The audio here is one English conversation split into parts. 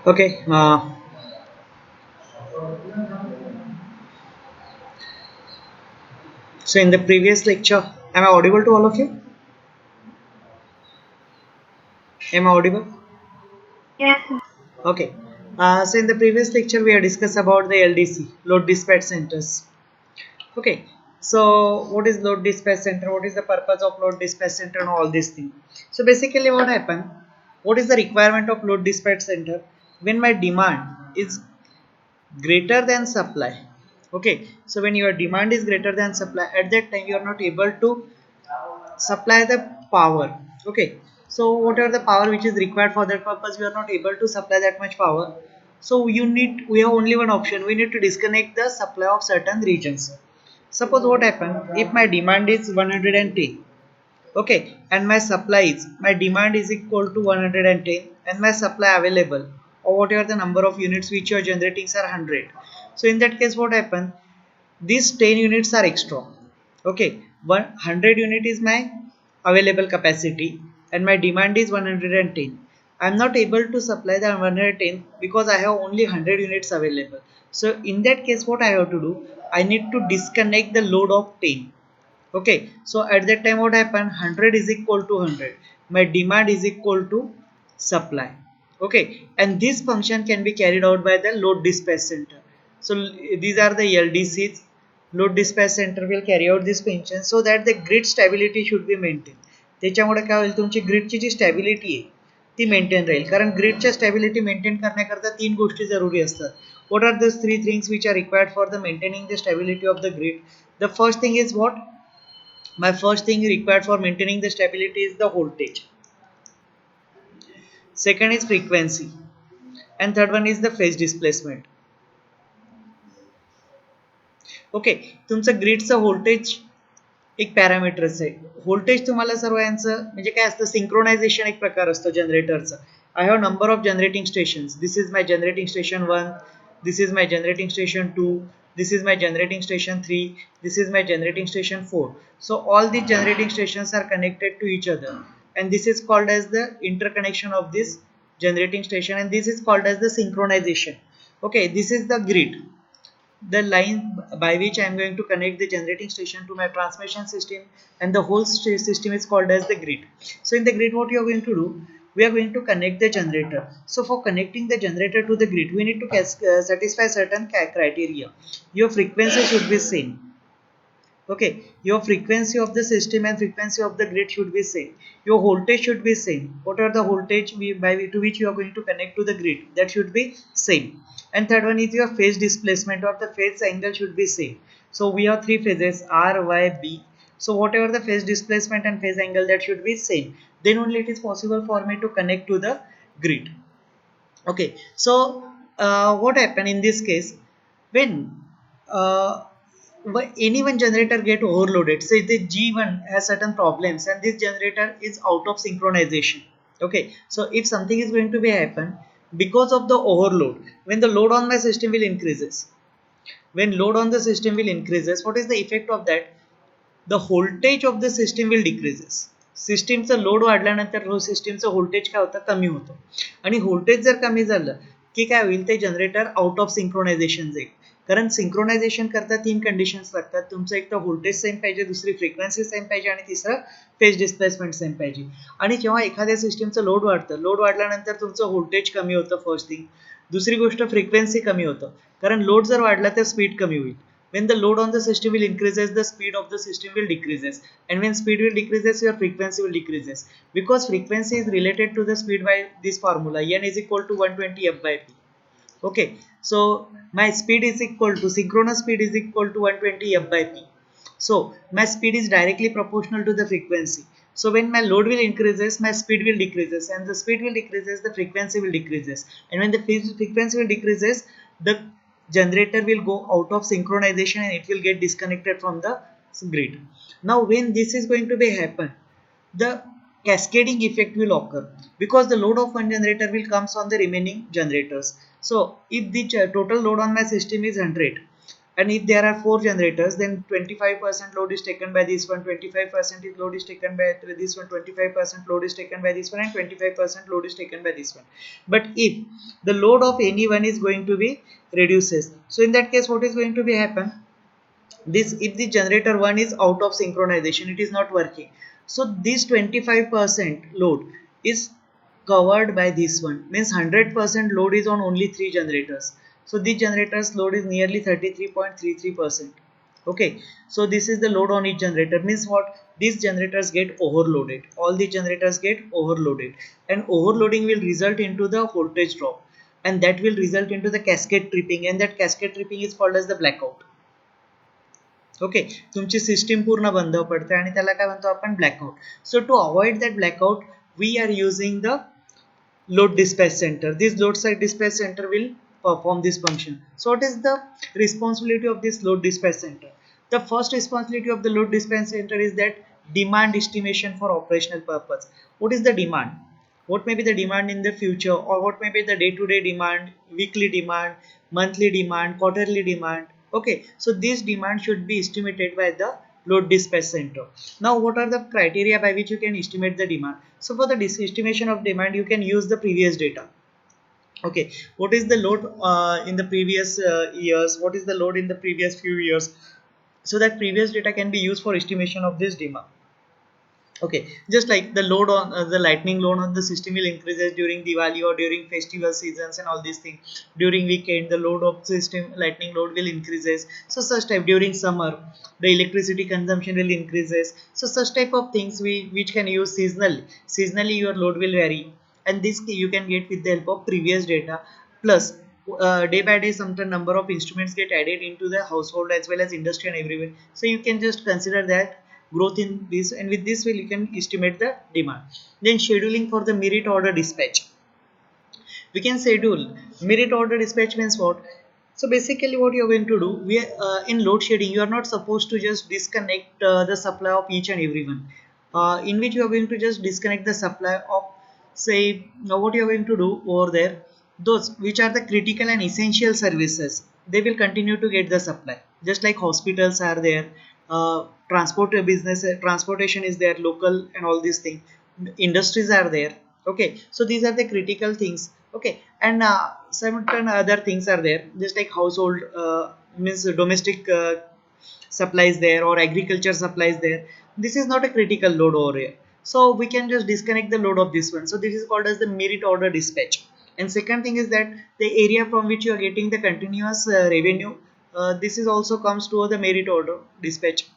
Okay. So in the previous lecture, am I audible to all of you? Am I audible? Yes, Okay. So in the previous lecture, we have discussed about the LDC, load dispatch centers. Okay. So what is load dispatch center? What is the purpose of load dispatch center and all these things? So basically, what happened? What is the requirement of load dispatch center? When my demand is greater than supply. Okay. So when your demand is greater than supply, at that time you are not able to supply the power. Okay, so whatever the power which is required for that purpose, we are not able to supply that much power. So we have only one option. We need to disconnect the supply of certain regions. Suppose what happen if my demand is 110, okay, and my demand is equal to 110 and my supply available, or whatever the number of units which you are generating are 100. So in that case what happen, these 10 units are extra. Okay, 100 unit is my available capacity and my demand is 110. I'm not able to supply the 110 because I have only 100 units available. So in that case what I have to do, I need to disconnect the load of 10. Okay, so at that time what happened, 100 is equal to 100, my demand is equal to supply. Okay, and this function can be carried out by the load dispatch center. So these are the LDCs. Load dispatch center will carry out this function so that the grid stability should be maintained. त्याच्यामुळे काय होईल, तुमची ग्रिडची जी stability आहे ती maintain राहील. कारण ग्रिडच्या stability maintain करण्याकरता तीन गोष्टी जरुरी असतात. What are those three things which are required for the maintaining the stability of the grid? The first thing is what? My first thing required for maintaining the stability is the voltage. Second is frequency. And third one is the phase displacement. Okay, तुमचं ग्रिडचं voltage एक पॅरामीटरच आहे. Voltage तुम्हाला सर्व यांचं म्हणजे काय असतं, synchronisation एक प्रकार असतो जनरेटरचा. I have number of generating stations. This is my generating station 1, this is my generating station 2, this is my generating station 3, this is my generating station 4. So all these generating stations are connected to each other, and this is called as the interconnection of this generating station, and this is called as the synchronization. Okay, this is the grid, the line by which I am going to connect the generating station to my transmission system, and the whole system is called as the grid. So in the grid what you are going to do, we are going to connect the generator. So for connecting the generator to the grid, we need to satisfy certain criteria. Your frequency should be same. Okay, your frequency of the system and frequency of the grid should be same. Your voltage should be same. What are the voltage to which you are going to connect to the grid, that should be same. And third one is your phase displacement, or the phase angle should be same. So we have three phases R, Y, B. So whatever the phase displacement and phase angle, that should be same. Then only it is possible for me to connect to the grid. Okay, so what happened in this case, when uh, any one generator get overloaded, say the G1 has certain problems and this generator is out of synchronization. Okay, so if something is going to be happen because of the overload, when the load on my system will increases, when load on the system will increases, what is the effect of that? The voltage of the system will decreases. सिस्टीमचं load वाढल्यानंतर सिस्टीमचं voltage काय होतं, कमी होतं. आणि voltage जर कमी झालं की काय होईल, ते जनरेटर आउट ऑफ सिंक्रोनायझेशन जाईल. कारण सिंक्रोनायझेशन करता तीन कंडिशन्स लागतात. तुमचं एक तर व्होल्टेज सेम पाहिजे, दुसरी फ्रिक्वेन्सी सेम पाहिजे आणि तिसरं फेज डिस्प्लेसमेंट सेम पाहिजे. आणि जेव्हा एखाद्या सिस्टीमचं लोड वाढतं, लोड वाढल्यानंतर तुमचं व्होल्टेज कमी होतं फर्स्ट थिंग. दुसरी गोष्ट फ्रिक्वेन्सी कमी होतं, कारण लोड जर वाढला तर स्पीड कमी होईल. When the load on the system will increases, the speed of the system will decreases, and when speed will decreases, your frequency will decreases, because frequency is related to the speed by this formula, n is equal to 120 f by p. Okay, so my speed is equal to, synchronous speed is equal to 120 f by p. So my speed is directly proportional to the frequency. So when my load will increases, my speed will decreases, and the speed will decreases, the frequency will decreases, and when the frequency will decreases, the generator will go out of synchronization and it will get disconnected from the grid. Now when this is going to be happen, the cascading effect will occur, because the load of one generator will comes on the remaining generators. So if the total load on my system is 100, And if there are 4 generators, then 25% load is taken by this one, 25% load is taken by this one, 25% load is taken by this one, and 25% load is taken by this one. But if the load of any one is going to be reduces, so in that case what is going to be happen, this if the generator 1 is out of synchronization, it is not working, so this 25% load is covered by this one, means 100% load is on only 3 generators, so the generators load is nearly 33.33%. Okay, so this is the load on each generator, means what, these generators get overloaded, all the generators get overloaded, and overloading will result into the voltage drop, and that will result into the cascade tripping, and that cascade tripping is called as the blackout. Okay, तुमची system पूर्ण बंद पडते आणि त्याला काय म्हणतो आपण blackout. So to avoid that blackout we are using the load dispatch center. This load side dispatch center will perform this function. So what is the responsibility of this load dispatch center? The first responsibility of the load dispatch center is that demand estimation for operational purpose. What is the demand? What may be the demand in the future, or what may be the day-to-day demand, weekly demand, monthly demand, quarterly demand. Okay, so this demand should be estimated by the load dispatch center. Now what are the criteria by which you can estimate the demand? So for the estimation of demand, you can use the previous data. Okay, what is the load in the previous years, what is the load in the previous few years, so that previous data can be used for estimation of this demand. Okay, just like the load on the lightning load on the system will increases during Diwali or during festival seasons and all these things. During weekend, the load of system lightning load will increases. So such type during summer, the electricity consumption will increases. So such type of things we which can use seasonally. Seasonally, your load will vary, and this you can get with the help of previous data. Plus, day by day, some number of instruments get added into the household as well as industry and everywhere. So you can just consider that growth in this, and with this way you can estimate the demand. Then scheduling for the merit order dispatch, we can schedule merit order dispatch means what. So basically what you are going to do, we in load shedding you are not supposed to just disconnect the supply of each and everyone, in which you are going to just disconnect the supply of, say, now what you are going to do over there, those which are the critical and essential services, they will continue to get the supply, just like hospitals are there, transport business transportation is there local and all these things, industries are there. Okay, so these are the critical things. Okay, and certain other things are there, just like household means domestic supplies there, or agriculture supplies there. This is not a critical load over here, so we can just disconnect the load of this one. So this is called as the merit order dispatch. And second thing is that the area from which you are getting the continuous revenue, this is also comes to the merit order dispatch.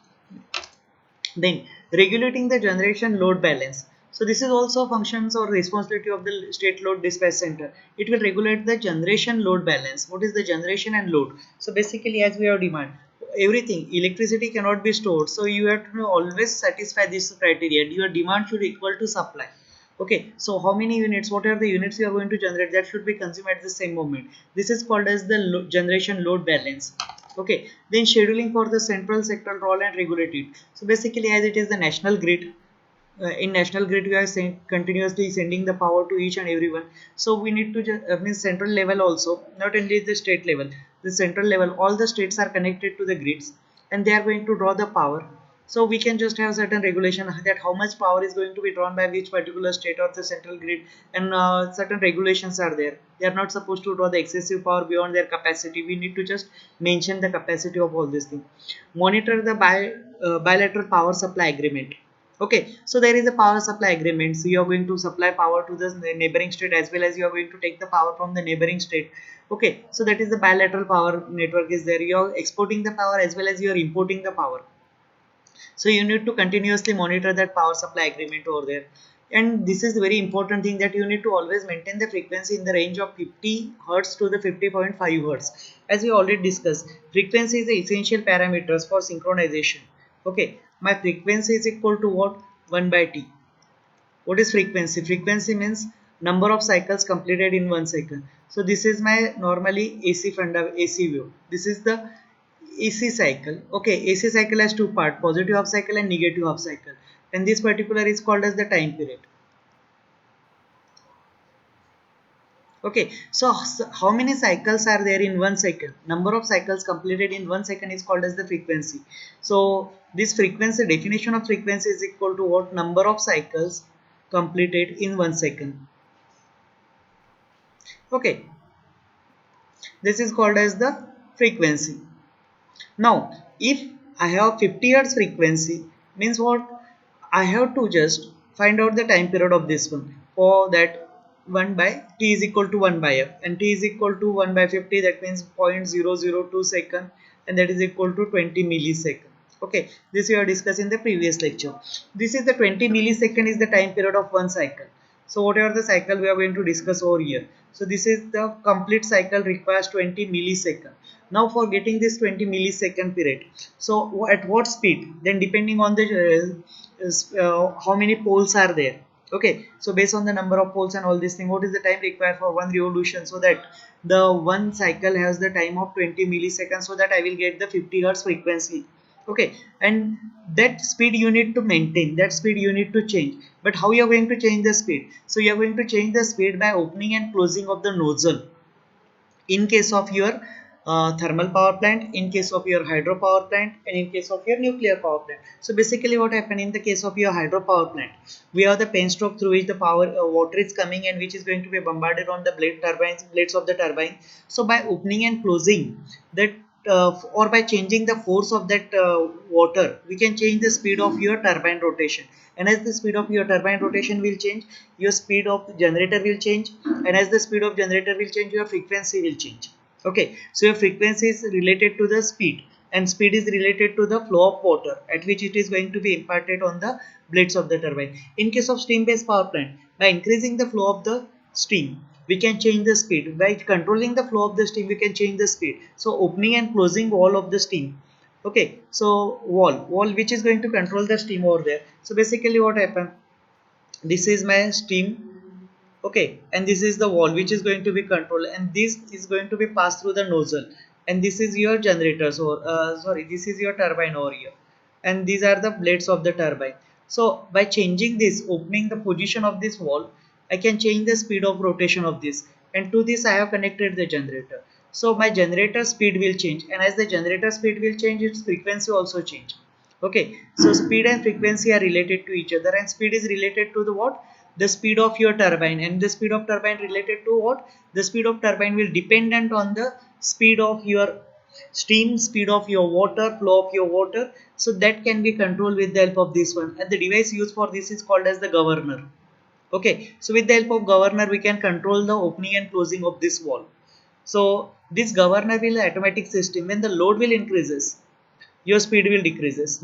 Then regulating the generation load balance. So this is also functions or responsibility of the state load dispatch center. It will regulate the generation load balance. What is the generation and load? So basically, as we have demand, everything electricity cannot be stored. So you have to always satisfy this criteria. Your demand should equal to supply. Okay, so how many units, what are the units you are going to generate, that should be consumed at the same moment. This is called as the generation load balance. Okay, then scheduling for the central sector role and regulate it. So basically, as it is the national grid, in national grid we are continuously sending the power to each and everyone. So we need to just mean central level also, not only the state level, the central level, all the states are connected to the grids, and they are going to draw the power. So we can just have certain regulation that how much power is going to be drawn by which particular state or the central grid, and certain regulations are there. They are not supposed to draw the excessive power beyond their capacity. We need to just mention the capacity of all these things. Monitor the bilateral power supply agreement. Okay, so there is a power supply agreement. So you are going to supply power to the neighboring state, as well as you are going to take the power from the neighboring state. Okay, so that is the bilateral power network is there. You are exporting the power as well as you are importing the power. So you need to continuously monitor that power supply agreement over there. And this is the very important thing, that you need to always maintain the frequency in the range of 50 Hertz to the 50.5 Hertz. As we already discussed, frequency is the essential parameters for synchronization. Okay, my frequency is equal to what? 1 by T. What is frequency? Frequency means number of cycles completed in 1 cycle. So this is my normally AC AC view. This is the AC cycle. Okay, AC cycle has two parts, positive half cycle and negative half cycle. And this particular is called as the time period. Okay, so how many cycles are there in 1 second? Number of cycles completed in 1 second is called as the frequency. So this frequency, definition of frequency is equal to what? Number of cycles completed in 1 second. Okay, this is called as the frequency. Now if I have 50 hertz frequency, means what? I have to just find out the time period of this one. For that, 1 by t is equal to 1 by f, and t is equal to 1 by 50, that means 0.002 second, and that is equal to 20 millisecond. Okay, this we have discussed in the previous lecture. This is the 20 millisecond is the time period of one cycle. So whatever the cycle we are going to discuss over here. So this is the complete cycle requires 20 millisecond. Now for getting this 20 millisecond period, so at what speed? Then depending on the how many poles are there. Okay, so based on the number of poles and all this thing, what is the time required for one revolution, so that the one cycle has the time of 20 milliseconds, so that I will get the 50 hertz frequency. Okay, and that speed you need to maintain, that speed you need to change. But how you are going to change the speed? So you are going to change the speed by opening and closing of the nozzle in case of your thermal power plant, in case of your hydro power plant, and in case of your nuclear power plant. So basically what happened in the case of your hydro power plant, we have the penstock through which the power water is coming, and which is going to be bombarded on the blades of the turbine. So by opening and closing that, or by changing the force of that water, we can change the speed of your turbine rotation. And as the speed of your turbine rotation will change, your speed of the generator will change, and as the speed of generator will change, your frequency will change. Okay, so your frequency is related to the speed, and speed is related to the flow of water at which it is going to be imparted on the blades of the turbine. In case of steam based power plant, by increasing the flow of the steam, we can change the speed. By controlling the flow of the steam, we can change the speed. So opening and closing wall of the steam. Okay, so wall which is going to control the steam over there. So basically what happened, this is my steam. Okay, and this is the wall which is going to be controlled, and this is going to be passed through the nozzle, and this is your generators, or sorry, this is your turbine over here, and these are the blades of the turbine. So by changing this, opening the position of this wall, I can change the speed of rotation of this, and to this I have connected the generator. So my generator speed will change, and as the generator speed will change, its frequency also change. Okay, so speed and frequency are related to each other, and speed is related to the what? The speed of your turbine, and the speed of turbine related to what? The speed of turbine will dependent on the speed of your steam, speed of your water, flow of your water. So that can be controlled with the help of this one, and the device used for this is called as the governor. Okay, so with the help of governor, we can control the opening and closing of this wall. So this governor will automatic system. When the load will increases, your speed will decreases.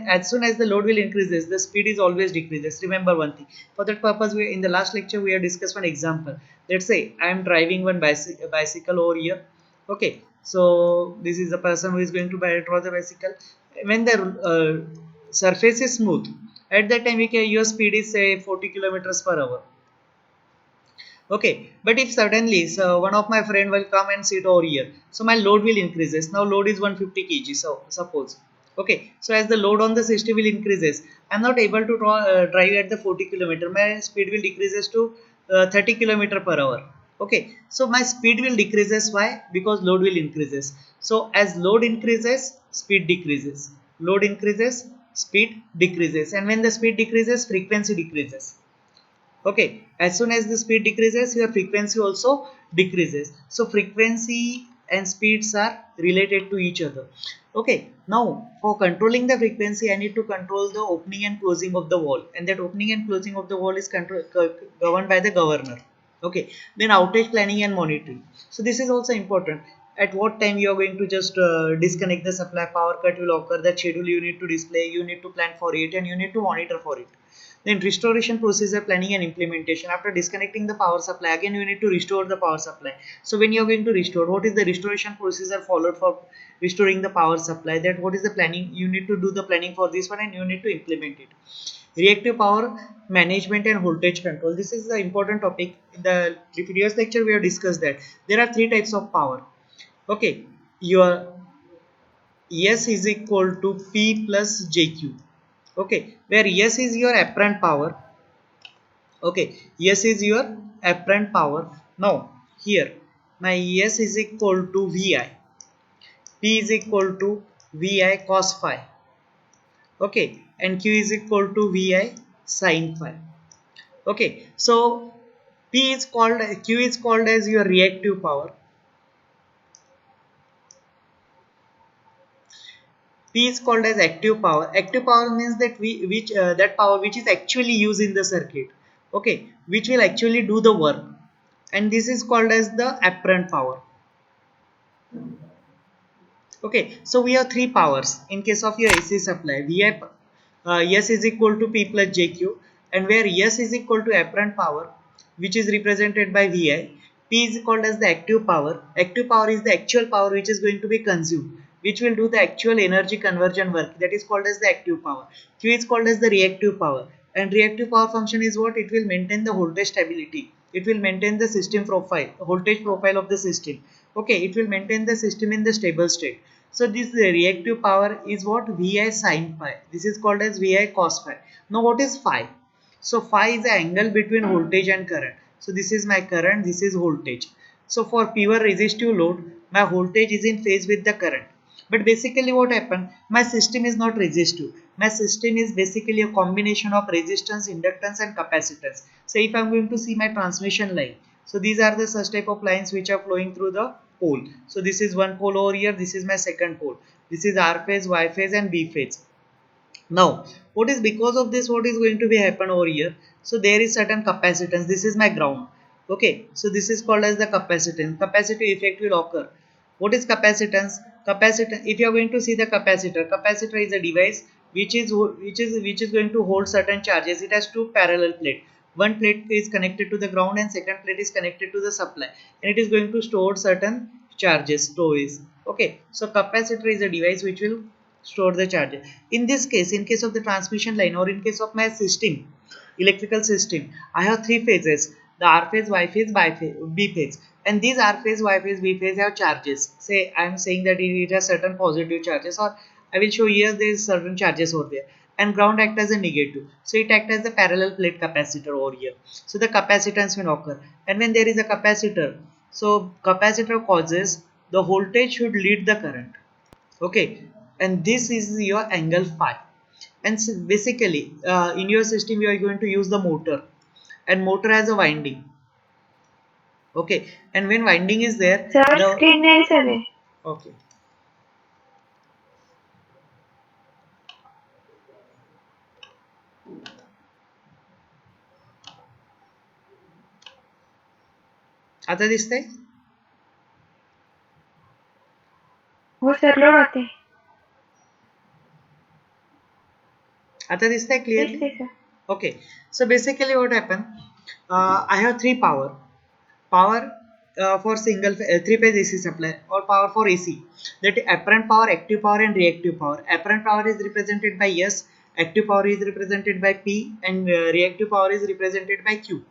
As soon as the load will increases, the speed is always decreases. Remember one thing. For that purpose, we in the last lecture we have discussed one example. Let's say I am driving one bicycle over here. Okay, so this is the person who is going to draw the bicycle. When the surface is smooth, at that time your speed is say 40 kilometers per hour. Okay, but if suddenly so one of my friend will come and sit over here, so my load will increases. Now load is 150 kg. So suppose, okay, so as the load on the system will increases, I'm not able to drive at the 40 kilometer. My speed will decreases to 30 kilometer per hour. Okay, so my speed will decreases. Why? Because load will increases. So as load increases, speed decreases. Load increases, speed decreases, and when the speed decreases, frequency decreases. Okay, as soon as the speed decreases, your frequency also decreases. So frequency and speeds are related to each other. Okay, now for controlling the frequency, I need to control the opening and closing of the wall, and that opening and closing of the wall is governed by the governor. Okay, then outage planning and monitoring. So this is also important. At what time you are going to just disconnect the supply, power cut will occur, that schedule you need to display, you need to plan for it, and you need to monitor for it. Then restoration procedure planning and implementation. After disconnecting the power supply, again you need to restore the power supply. So when you are going to restore, what is the restoration procedure followed for restoring the power supply? That what is the planning? You need to do the planning for this one, and you need to implement it. Reactive power management and voltage control. This is the important topic. In the previous lecture, we have discussed that there are three types of power. Okay, your S is equal to P plus JQ. Okay, where S is your apparent power. Okay, S is your apparent power. Now here my S is equal to Vi, P is equal to Vi cos phi, okay, and Q is equal to Vi sin phi. Okay, so Q is called as your reactive power. P is called as active power. Active power means that that power which is actually used in the circuit, okay, which will actually do the work, and this is called as the apparent power. Okay, so we have three powers in case of your AC supply. Vi, S is equal to P plus JQ, and where S is equal to apparent power, which is represented by Vi. P is called as the active power. Active power is the actual power which is going to be consumed, which will do the actual energy conversion work. That is called as the active power. Q is called as the reactive power, and reactive power function is what? It will maintain the voltage stability. It will maintain the system profile, voltage profile of the system. Okay, it will maintain the system in the stable state. So this reactive power is what? Vi sin phi. This is called as Vi cos phi. Now what is phi? So phi is the angle between voltage and current. So this is my current, this is voltage. So for pure resistive load, my voltage is in phase with the current. But basically what happened? My system is not resistive. My system is basically a combination of resistance, inductance and capacitance. So if I am going to see my transmission line, so these are the such type of lines which are flowing through the pole. So this is one pole over here, this is my second pole. This is R phase, Y phase and B phase. Now, what is because of this, what is going to be happen over here? So there is certain capacitance. This is my ground. Okay, so this is called as the capacitance. Capacitive effect will occur. What is capacitance? Capacitance. If you are going to see the capacitor, capacitor is a device which is going to hold certain charges. It has two parallel plates. One plate is connected to the ground and second plate is connected to the supply, and it is going to store certain charges. Stories. Okay, so capacitor is a device which will store the charges. In this case, in case of the transmission line or in case of my system, electrical system, I have three phases: the R phase, Y phase, B phase. And these R phase, Y phase, B phase have charges. Say I am saying that it has certain positive charges, or I will show here there is certain charges over there, and ground act as a negative, so it act as the parallel plate capacitor over here. So the capacitance will occur, and when there is a capacitor, so capacitor causes the voltage should lead the current. Okay, and this is your angle phi. And basically in your system you are going to use the motor, and motor has a winding. Okay, and when winding is there, sir the screen नाही दिसत आहे. okay, आता दिसतंय? हो sir load होते. आता दिसतंय clearly? दिसते sir. Okay, so basically what happened, I have three power for three phase AC supply, or power for AC, that apparent power, active power and reactive power. Apparent power is represented by S, active power is represented by P, and reactive power is represented by Q.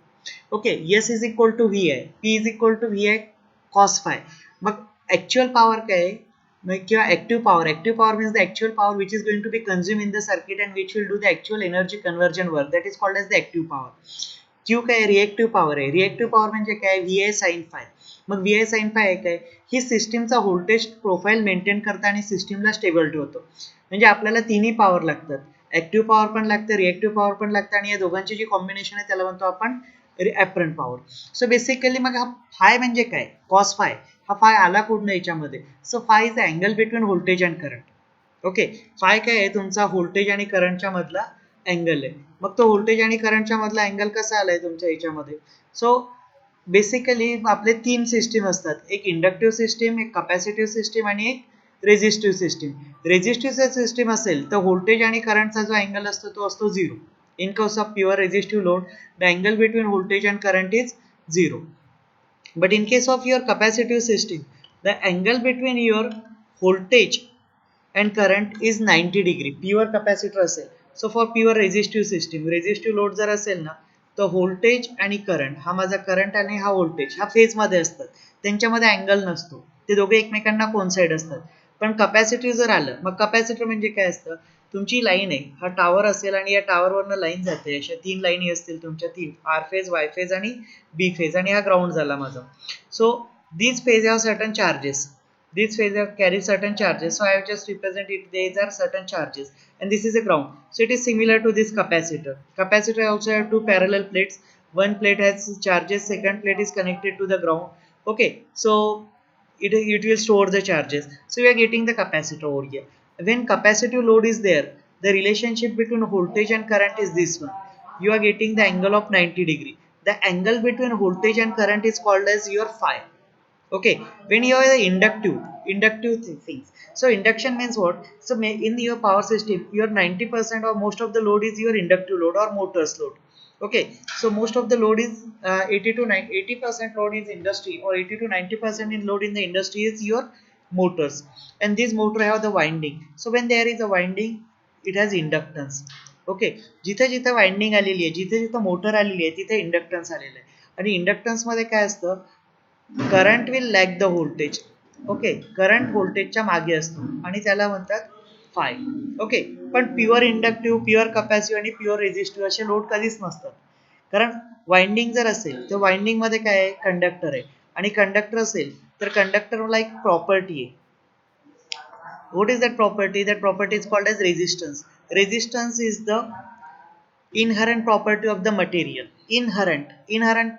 Okay, S is equal to Vi, P is equal to Vi cos phi. Mug actual power काय आहे? किंवा active power means the actual power which is going to be consumed in the circuit and which will do the actual energy conversion work, that is called as the active power. Q काय? Reactive power आहे. Reactive power म्हणजे काय? VI sin phi. मग VI sin phi आहे काय? ही सिस्टीमचा voltage profile maintain करतं आणि सिस्टीमला स्टेबल ठेवतो. म्हणजे आपल्याला तिन्ही पॉवर लागतात. ऍक्टिव्ह पॉवर पण लागतं, रिएक्टिव्ह पॉवर पण लागतं, आणि या दोघांची जी कॉम्बिनेशन आहे त्याला म्हणतो आपण ऍपरंट पॉवर. सो बेसिकली मग हा फाय म्हणजे काय? Cos phi. हा फाय आला कुठनं याच्यामध्ये? So phi is the angle between voltage and current. Okay, phi काय आहे? तुमचा व्होल्टेज आणि करंटच्या मधला अँगल आहे. मग तो व्होल्टेज आणि करंटच्या मधला अँगल कसा आलाय तुमच्या याच्यामध्ये? सो बेसिकली आपले तीन सिस्टीम असतात: एक इंडक्टिव्ह सिस्टीम, एक कॅपॅसिटिव्ह सिस्टीम आणि एक रेझिस्टिव्ह सिस्टीम. रेझिस्टिव्ह सिस्टीम असेल तर व्होल्टेज आणि करंटचा जो अँगल असतो तो असतो 0. In case of pure resistive load, the angle between voltage and current is 0. But in case of your capacitive system, the angle between your voltage and current is 90 degree. Pure capacitor असेल. So for pure resistive load जर असेल ना, तर voltage आणि current, हा माझा current आणि हा व्होल्टेज हा फेज मध्ये असतात, त्यांच्यामध्ये अँगल नसतो, ते दोघे एकमेकांना कोइन्साइड असतात. पण कॅपॅसिटिव्ह जर आलं, मग कॅपॅसिटर म्हणजे काय असतं? तुमची लाईन आहे, हा टावर असेल आणि या टावरवरनं लाईन जाते, अशा 3 लाईनी असतील तुमच्या, 3 आर फेज, वाय फेज आणि बी फेज, आणि हा ग्राउंड झाला माझा. सो these phase have certain charges. These phase have carry certain charges. So I have just represent it. These are certain charges, and this is a ground. So it is similar to this capacitor. Capacitor also have two parallel plates. One plate has charges. Second plate is connected to the ground. Okay. So it will store the charges. So we are getting the capacitor over here. When capacitive load is there, the relationship between voltage and current is this one. You are getting the angle of 90 degree. The angle between voltage and current is called as your phi. Okay, when you are the inductive things, so induction means what? So in your power system, your 90% or most of the load is your inductive load or motors load. Okay, so most of the load is 80 to 90, 80% load is industry, or 80 to 90% in load in the industry is your motors, and this motor have the winding. So when there is a winding, it has inductance. Okay, जिथे जिथे winding आलेली आहे, जिथे जिथे motor आलेली आहे, तिथे inductance आलेलं आहे. आणि इंडक्टन्स मध्ये काय असतं, current will lag the voltage. Okay, current व्होल्टेजच्या मागे असतो आणि त्याला म्हणतात फाय. ओके, पण प्युअर इंडक्टिव्ह, प्युअर कपॅसिटिव्ह आणि प्युअर रेझिस्टिव्ह असे लोड कधीच नसतात. कारण वाइंडिंग जर असेल तर वाइंडिंग मध्ये काय आहे, कंडक्टर आहे, आणि कंडक्टर असेल तर कंडक्टरला एक प्रॉपर्टी आहे. What is that property? That property is called as resistance. Resistance is the inherent property of the material. Inherent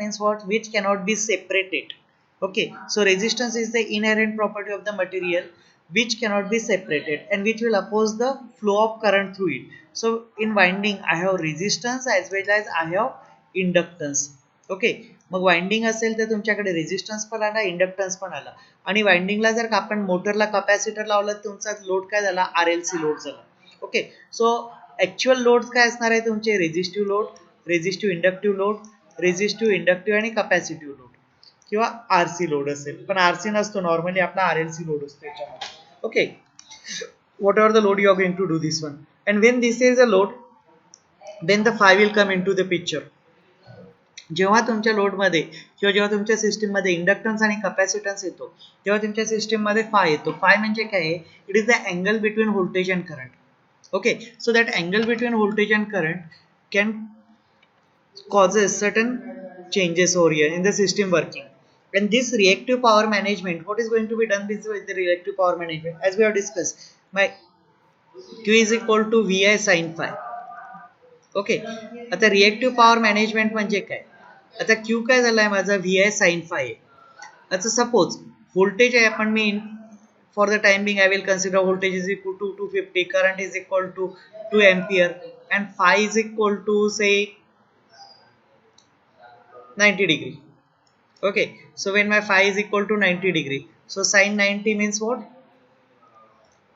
means what? Which cannot be separated. Okay, so resistance is the inherent property of the material which cannot be separated and which will oppose the flow of current through it. So in winding I have resistance as well as I have inductance. Okay, mug winding असेल तर तुमच्याकडे resistance पण आला, inductance पण आला. आणि वाइंडिंगला जर का आपण मोटरला कपॅसिटर लावलं, तुमचा लोड काय झाला, RLC लोड झाला. ओके, सो ऍक्च्युअल लोड काय असणार आहे तुमचे, resistive load, resistive inductive load, resistive inductive आणि कपॅसिटिव्ह लोड, किंवा RC लोड असेल. पण RC नसतो, नॉर्मली आपला RLC लोड असतो याच्यामध्ये. Okay, whatever the load you are going to do this one, and when this is a load, then the phi will come into the picture. जेव्हा तुमच्या लोडमध्ये किंवा जेव्हा तुमच्या सिस्टीममध्ये इंडक्टन्स आणि कपॅसिटन्स येतो, तेव्हा तुमच्या सिस्टीममध्ये फाय येतो. फाय म्हणजे काय आहे, it is the angle between voltage and current. Okay, so that angle between voltage and current can causes certain changes over here in the system working. And this reactive power management, what is going to be done with the reactive power management? As we have discussed, my Q is equal to VI sin phi. Okay, आता reactive power management म्हणजे काय, आता Q काय झालाय माझा, VI sin phi आहे. आता suppose voltage आहे, आपण मी for the time being I will consider voltage is equal to 250, current is equal to 2 ampere, and phi is equal to say 90 degree. Okay, so when my phi is equal to 90 degree, so sin 90 means what,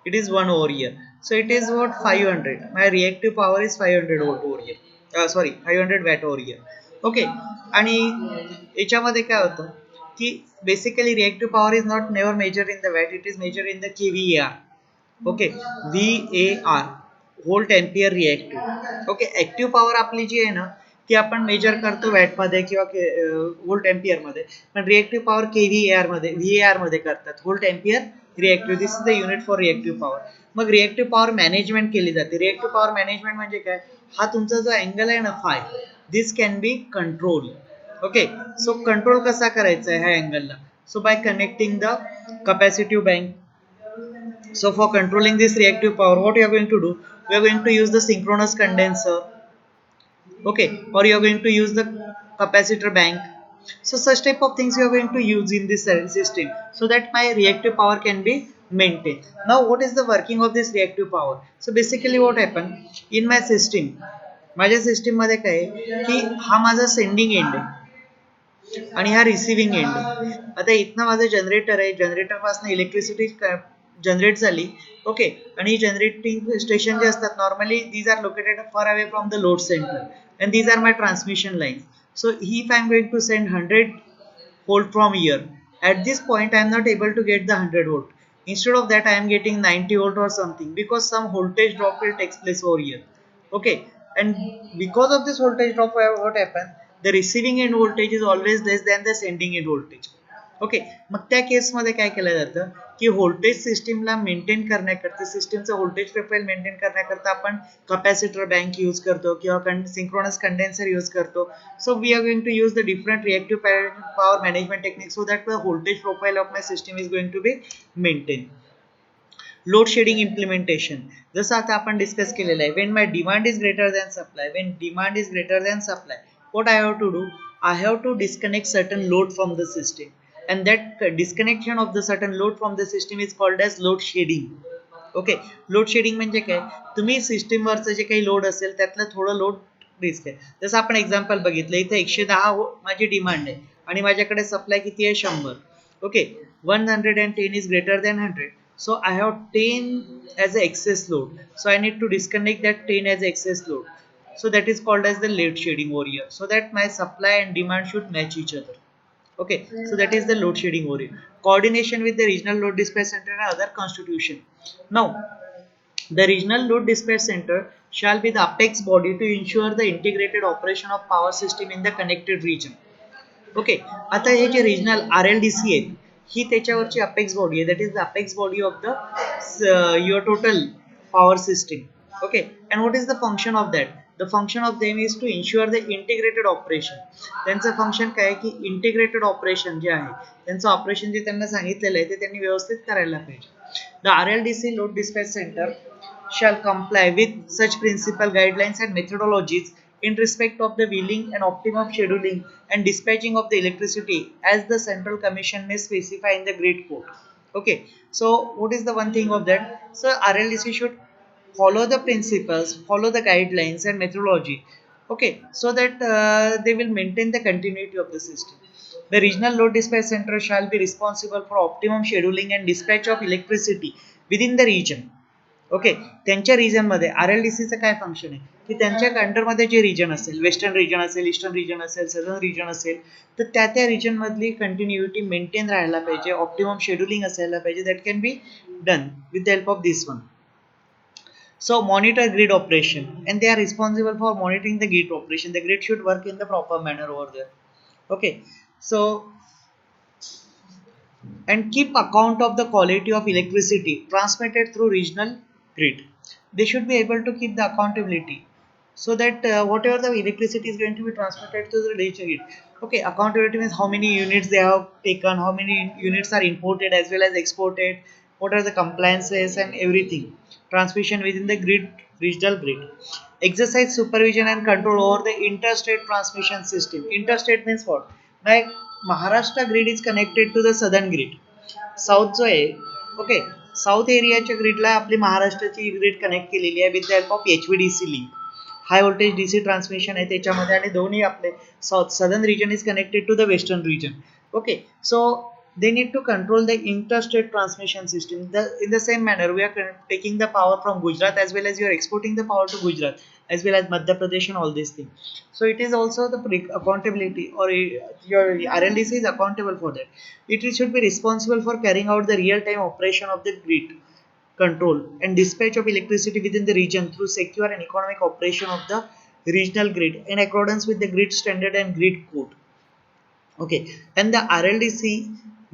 it is 1 over here. So it is what, 500. My reactive power is 500 volt over here. Sorry, 500 watt over here. Okay, आणि याच्यामध्ये काय होतं की basically reactive power is not never measure in the watt, it is measure in the kVAR. Okay, VAR, volt ampere reactive. Okay, active power आपली जी आहे ना, ती आपण मेजर करतो वॅटमध्ये किंवा व्होल्ट एम्पियर मध्ये, पण रिएक्टिव्ह पॉवर kVAR मध्ये, VAR मध्ये करतात, volt ampere reactive. This is the unit for reactive power. Mug reactive power management केली जाते. रिएक्टिव्ह पॉवर मॅनेजमेंट म्हणजे काय, हा तुमचा जो अँगल आहे ना phi, this can be control. Okay, so control कसा करायचा आहे ह्या अँगलला, so by connecting the capacitive bank. So for controlling this reactive power, what you are going to do, we are going to use the synchronous condenser, okay, or you are going to use the capacitor bank. So such type of things you are going to use in this system so that my reactive power can be maintained. Now what is the working of this reactive power? So basically what happened in my system, माझ्या system मध्ये काय आहे की हा माझा sending end आहे आणि हा रिसिव्हिंग एंड आहे. आता इथनं माझं जनरेटर आहे, जनरेटर पासून इलेक्ट्रिसिटी जनरेट झाली. ओके, आणि जनरेटिंग स्टेशन जे असतात normally these are located far away from the load centre, and these are my transmission line. So if I am going to send 100 volt from here, at this point I am not able to get the 100 volt. Instead of that I am getting 90 volt or something, because some voltage drop will take place over here. Okay, and because of this voltage drop, what happens, the receiving end voltage is always less than the sending end voltage. Okay, मग त्या केसमध्ये काय केलं जातं की voltage सिस्टीमला maintain करण्याकरता, सिस्टीमचं voltage profile maintain करण्याकरता आपण कॅपॅसिटर बँक यूज करतो किंवा सिंक्रोनस कंडेन्सर यूज करतो. So we are going to use the different reactive power management technique so that the voltage profile of my system is going to be maintain. Load shedding implementation, जसं आता आपण discuss केलेलं आहे, when my demand is greater than supply, when demand is greater than supply, what I have to do, I have to disconnect certain load from the system, and that disconnection of the certain load from the system is called as load shedding. Okay, load shedding म्हणजे काय, तुम्ही सिस्टीमवरचं जे काही load असेल त्यातलं थोडं load disc आहे. जसं आपण एक्झाम्पल बघितलं, इथे 110 माझी डिमांड आहे आणि माझ्याकडे सप्लाय किती आहे, 100. Okay, 110 is greater than 100, so I have 10 as a excess load, so I need to disconnect that 10 as a excess load, so that is called as the load shedding over here, so that my supply and demand should match each other. Okay, so that is the load shedding over here. Coordination with the regional load dispatch center and other constitution. Now the regional load dispatch center shall be the apex body to ensure the integrated operation of power system in the connected region. Okay, आता हे जे regional RLDC आहेत, ही त्याच्यावरची apex body आहे, that is the apex body of the your total power system. Okay, and what is the function of that, the function of them is to ensure the integrated operation. त्यांचं function काय आहे की integrated operation जे आहे, त्यांचं operation जे त्यांना सांगितलेलं आहे ते त्यांनी व्यवस्थित करायला पाहिजे. The RLDC load dispatch centre shall comply with such principal guidelines and methodologies in respect of the wheeling and optimum scheduling and dispatching of the electricity as the central commission may specify in the grid code. Okay, so what is the one thing of that, so RLDC should follow the principles, follow the guidelines and methodology, okay, so that they will maintain the continuity of the system. The regional load dispatch center shall be responsible for optimum scheduling and dispatch of electricity within the region. Okay, त्यांच्या रिजनमध्ये RLDCचं काय function आहे की त्यांच्या अंडरमध्ये जे region असेल, western region असेल, eastern region असेल, southern region असेल, तर त्या रिजनमधली कंटिन्युटी मेंटेन राहायला पाहिजे, ऑप्टिमम शेड्युलिंग असायला पाहिजे, that can be done with the help of this one. So monitor grid operation, and they are responsible for monitoring the grid operation. The grid should work in the proper manner over there. Okay, so and keep account of the quality of electricity transmitted through regional grid. They should be able to keep the accountability so that whatever the electricity is going to be transmitted to the regional grid. Okay, accountability means how many units they have taken, how many units are imported as well as exported, what are the compliances and everything. Transmission within the grid, regional grid. Exercise supervision and control over the interstate transmission system. Interstate means what? Like Maharashtra grid is connected to the southern grid. South जो आहे, okay, south एरियाच्या ग्रीडला आपली महाराष्ट्राची grid connect केलेली आहे with the help of HVDC link. High voltage DC transmission आहे त्याच्यामध्ये, आणि दोन्ही आपले south southern region is connected to the western region. Okay, so they need to control the interstate transmission system. In the same manner, we are taking the power from Gujarat as well as you are exporting the power to Gujarat as well as Madhya Pradesh and all these things. So it is also the accountability, or your RLDC is accountable for that. It should be responsible for carrying out the real-time operation of the grid control and dispatch of electricity within the region through secure and economic operation of the regional grid in accordance with the grid standard and grid code. Okay, and the RLDC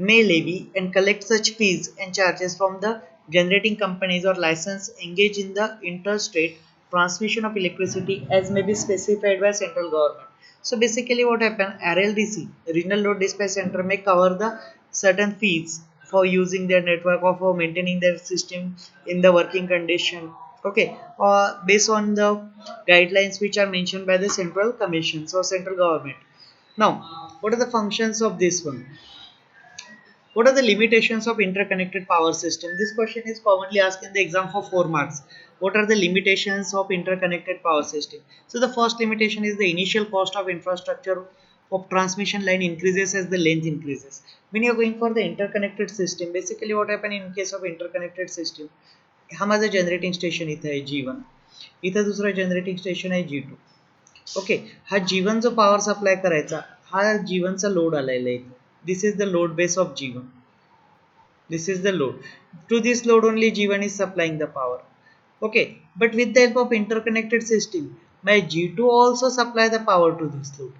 may levy and collect such fees and charges from the generating companies or license engaged in the interstate transmission of electricity as may be specified by central government. So basically what happened, RLDC, regional load dispatch center, may cover the certain fees for using their network or for maintaining their system in the working condition, okay, or based on the guidelines which are mentioned by the central commissions or central government. Now, what are the functions of this one? What are the limitations of interconnected power system? This question is commonly asked in the exam for 4 marks. What are the limitations of interconnected power system? So the first limitation is the initial cost of infrastructure of transmission line increases as the length increases. When you are going for the interconnected system, basically what happen in case of interconnected system, हा माझा generating station इथं आहे G1, इथं दुसरा generating station आहे G2. Okay, हा G1 जो power supply करायचा, हा G1 चा लोड आलेला आहे. This is the load base of G1. This is the load. To this load only G1 is supplying the power. Okay, but with the help of interconnected system, my G2 also supply the power to this load.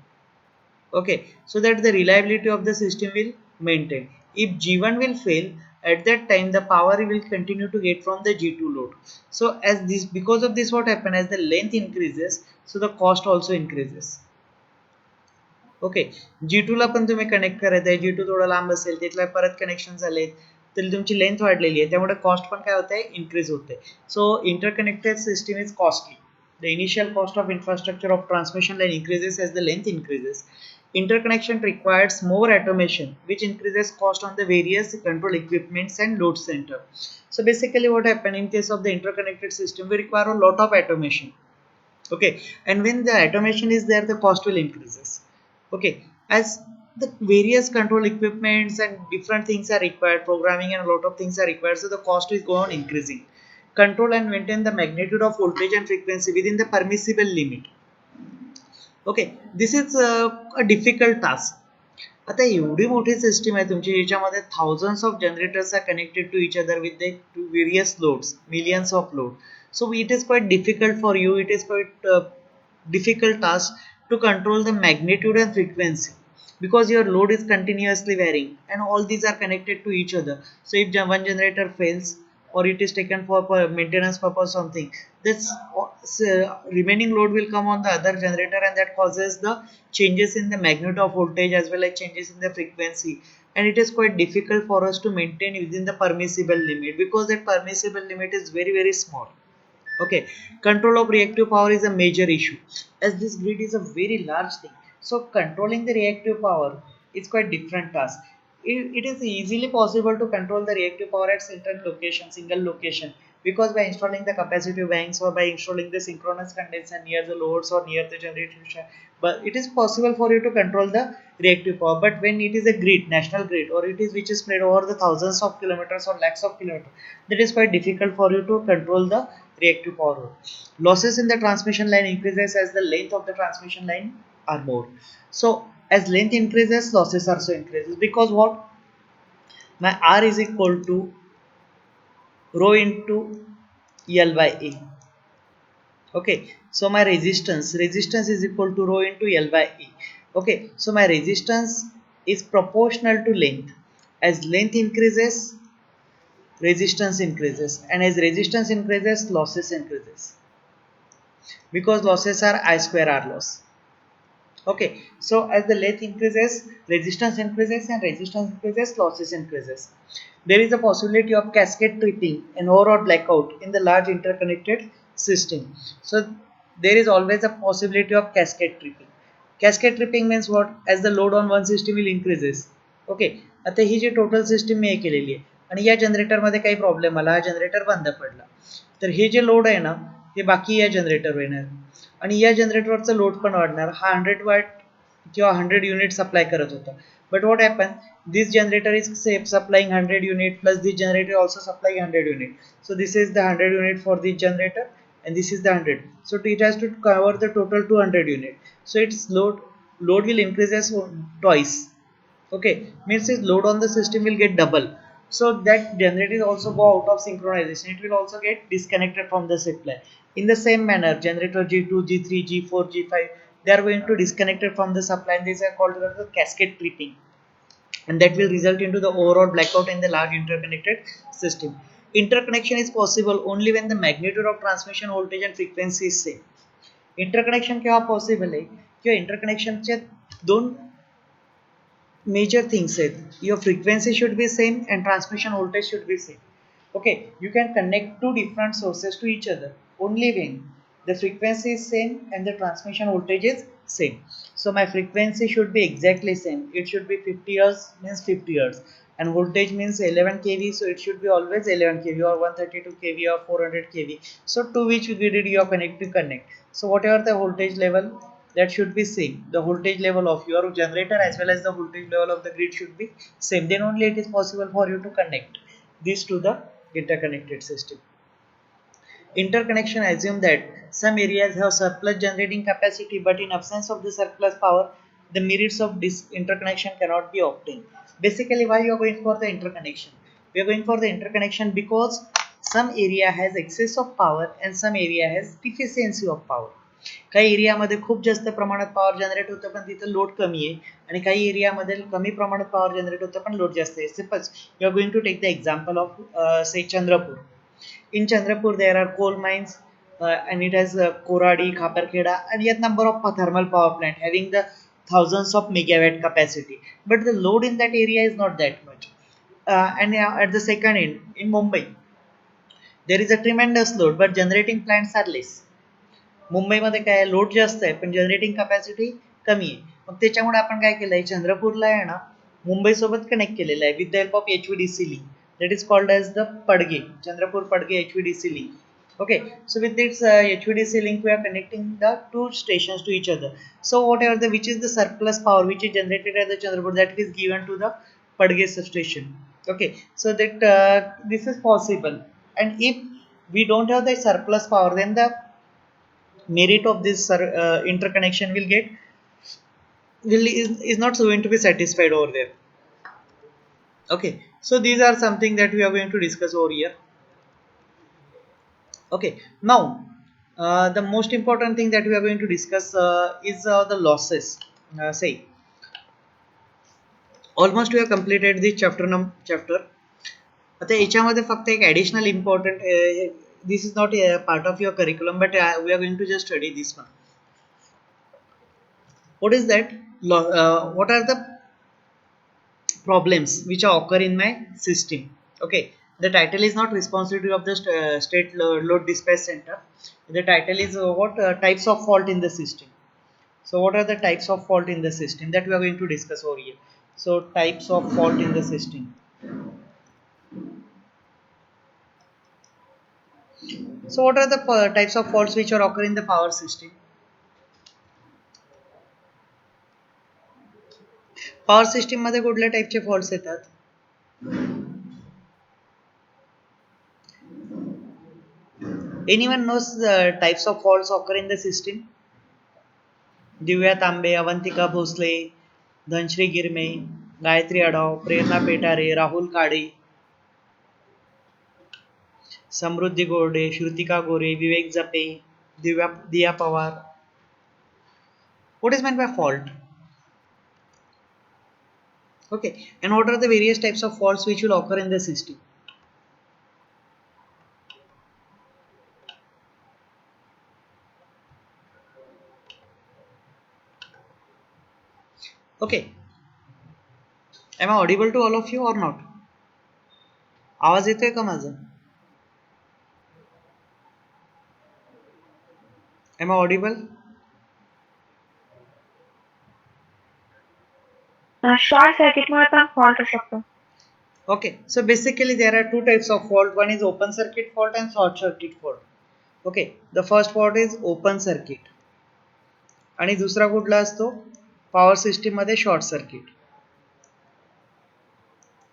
Okay, so that the reliability of the system will maintained. If G1 will fail, at that time the power will continue to get from the G2 load. So as this, because of this, what happen, as the length increases, so the cost also increases. Okay G2 ला पण तुम्ही connect करत आहे, G2 थोडा लांब असेल, तिथला परत connection झाले, तर तुमची लेंथ वाढलेली आहे, त्यामुळे कॉस्ट पण काय होते, इन्क्रीज होते. So interconnected system is costly. The initial cost of infrastructure of transmission line increases as the length increases. Interconnection requires more automation, which increases cost on the various control equipments and load center. So basically what happens in case of the interconnected system, we require a lot of automation. Okay, and when the automation is there, the cost will increases. Okay, as the various control equipments and different things are required, programming and a lot of things are required, so the cost is go on increasing. Control and maintain the magnitude of voltage and frequency within the permissible limit. Okay, this is a difficult task. आता एवढी मोठी system आहे तुमची, याच्यामध्ये thousands of generators are connected to each other with the various loads, millions of load. So it is quite difficult for you, it is quite difficult task to control the magnitude and frequency, because your load is continuously varying and all these are connected to each other. So if one generator fails, or it is taken for maintenance purpose something, this remaining load will come on the other generator, and that causes the changes in the magnitude of voltage as well as changes in the frequency, and it is quite difficult for us to maintain within the permissible limit, because that permissible limit is very small. Okay, control of reactive power is a major issue, as this grid is a very large thing. So controlling the reactive power is quite different task. It is easily possible to control the reactive power at certain location, single location, because by installing the capacitive banks or by installing the synchronous condenser near the loads or near the generation, but it is possible for you to control the reactive power. But when it is a grid, national grid, or it is which is spread over the thousands of kilometers or lakhs of kilometers, that is quite difficult for you to control the reactive power. Losses in the transmission line increases as the length of the transmission line are more. So as length increases, losses also increases, because what, my R is equal to rho into L by A. Okay, so my resistance is equal to rho into L by A. Okay, so my resistance is proportional to length. As length increases, resistance increases, and as resistance increases, losses increases, because losses are I square R loss. Okay, so as the length increases, resistance increases, and resistance increases, losses increases. There is a possibility of cascade tripping and overall blackout in the large interconnected system. So there is always a possibility of cascade tripping. Cascade tripping means what? As the load on one system will increases. Okay, आता ही जी total system मी हे केलेली आहे, आणि या जनरेटरमध्ये काही problem आला, हा generator बंद पडला, तर हे जे लोड आहे ना, ते बाकी या जनरेटरवर येणार, आणि या जनरेटरचा लोड पण वाढणार. हा 100 वॅट किंवा 100 युनिट सप्लाय करत होता, but what happen, this generator is supplying 100 unit, plus this generator also supplying 100 unit. So this is the 100 unit for this generator, and this is the 100. So it has to cover the total 200 unit. So its load will increase as twice. Okay, means its load on the system will get double. So that generator also go out of synchronization, it will also get disconnected from the supply. In the same manner, generator G2, G3, G4, G5, they are going to disconnect it from the supply, and these are called the cascade tripping, and that will result into the overall blackout in the large interconnected system. Interconnection is possible only when the magnitude of transmission voltage and frequency is same. Interconnection केव्हा possible आहे, किंवा interconnectionचे दोन major things आहेत. Your frequency should be same and transmission voltage should be same. Okay, you can connect two different sources to each other only when the frequency is same and the transmission voltage is same. So my frequency should be exactly same, it should be 50 Hz means 50 Hz, and voltage means 11 kV, so it should be always 11 kV or 132 kV or 400 kV. So to which grid you are connected to connect, so whatever the voltage level, that should be same, the voltage level of your generator as well as the voltage level of the grid should be same, then only it is possible for you to connect this to the interconnected system. Interconnection assume that some areas have surplus generating capacity, but in absence of the surplus power, the merits of this interconnection cannot be obtained. Basically, why you are going for the interconnection? We are going for the interconnection because some area has excess of power and some area has deficiency of power. काही एरियामध्ये खूप जास्त प्रमाणात power generate होतं पण तिथं load कमी आहे आणि काही एरियामध्ये कमी प्रमाणात पॉवर जनरेट होतं पण लोड जास्त आहे. Suppose you are going to take the example of say Chandrapur. In Chandrapur there are coal mines and it has Koradi, Khaparkheda and yet number of thermal power plant having the thousands of megawatt capacity, but the load in that area is not that much. And at the second end in Mumbai there is a tremendous load but generating plants are less. मुंबईमध्ये काय load जास्त आहे पण generating capacity कमी आहे. मग त्याच्यामुळे आपण काय केलंय चंद्रपूरला आहे ना मुंबई सोबत कनेक्ट केलेलं आहे with the help of HVDC link that is called as the Padge, Chandrapur Padge HVDC link. Okay, so with this HVDC link we are connecting the two stations to each other. So whatever the which is the surplus power which is generated at the Chandrapur, that is given to the Padge substation. Okay, so that this is possible, and if we don't have the surplus power then the merit of this interconnection is not going to be satisfied over there. Okay, so these are something that we are going to discuss over here. Okay, now the most important thing that we are going to discuss is the losses. Say almost we have completed this chapter. आता याच्यामध्ये फक्त एक additional important this is not part of your curriculum but we are going to just study this one. What is that? What are the problems which occur in my system? Okay, the title is not responsibility of the state load dispatch center. The title is what types of fault in the system. So what are the types of fault in the system that we are going to discuss over here? So types of fault in the system. So what are the types of faults which are occur in the power system? Power system मध्ये कुठल्या टाइपचे faults येतात? Anyone nose types of faults occur in the system? Divya तांबे, अवंतिका भोसले, धनश्री गिरमे, गायत्री अडाव, प्रेरणा पेटारे, राहुल काळे, समृद्धी गोरडे, श्रुतिका गोरे, विवेक जपे, दिया Pawar. What is meant by fault? Okay, and what are the various types of faults which will occur in the system? Okay, am I audible to all of you or not? आवाज येतोय का माझा? Am I audible? Short सर्किटमुळे पण fault होऊ शकतो. Okay, so basically there are two types of fault. One is open circuit fault and short circuit fault. Okay, the first fault is open circuit आणि दुसरा कुठला असतो? पॉवर सिस्टीम मध्ये short circuit.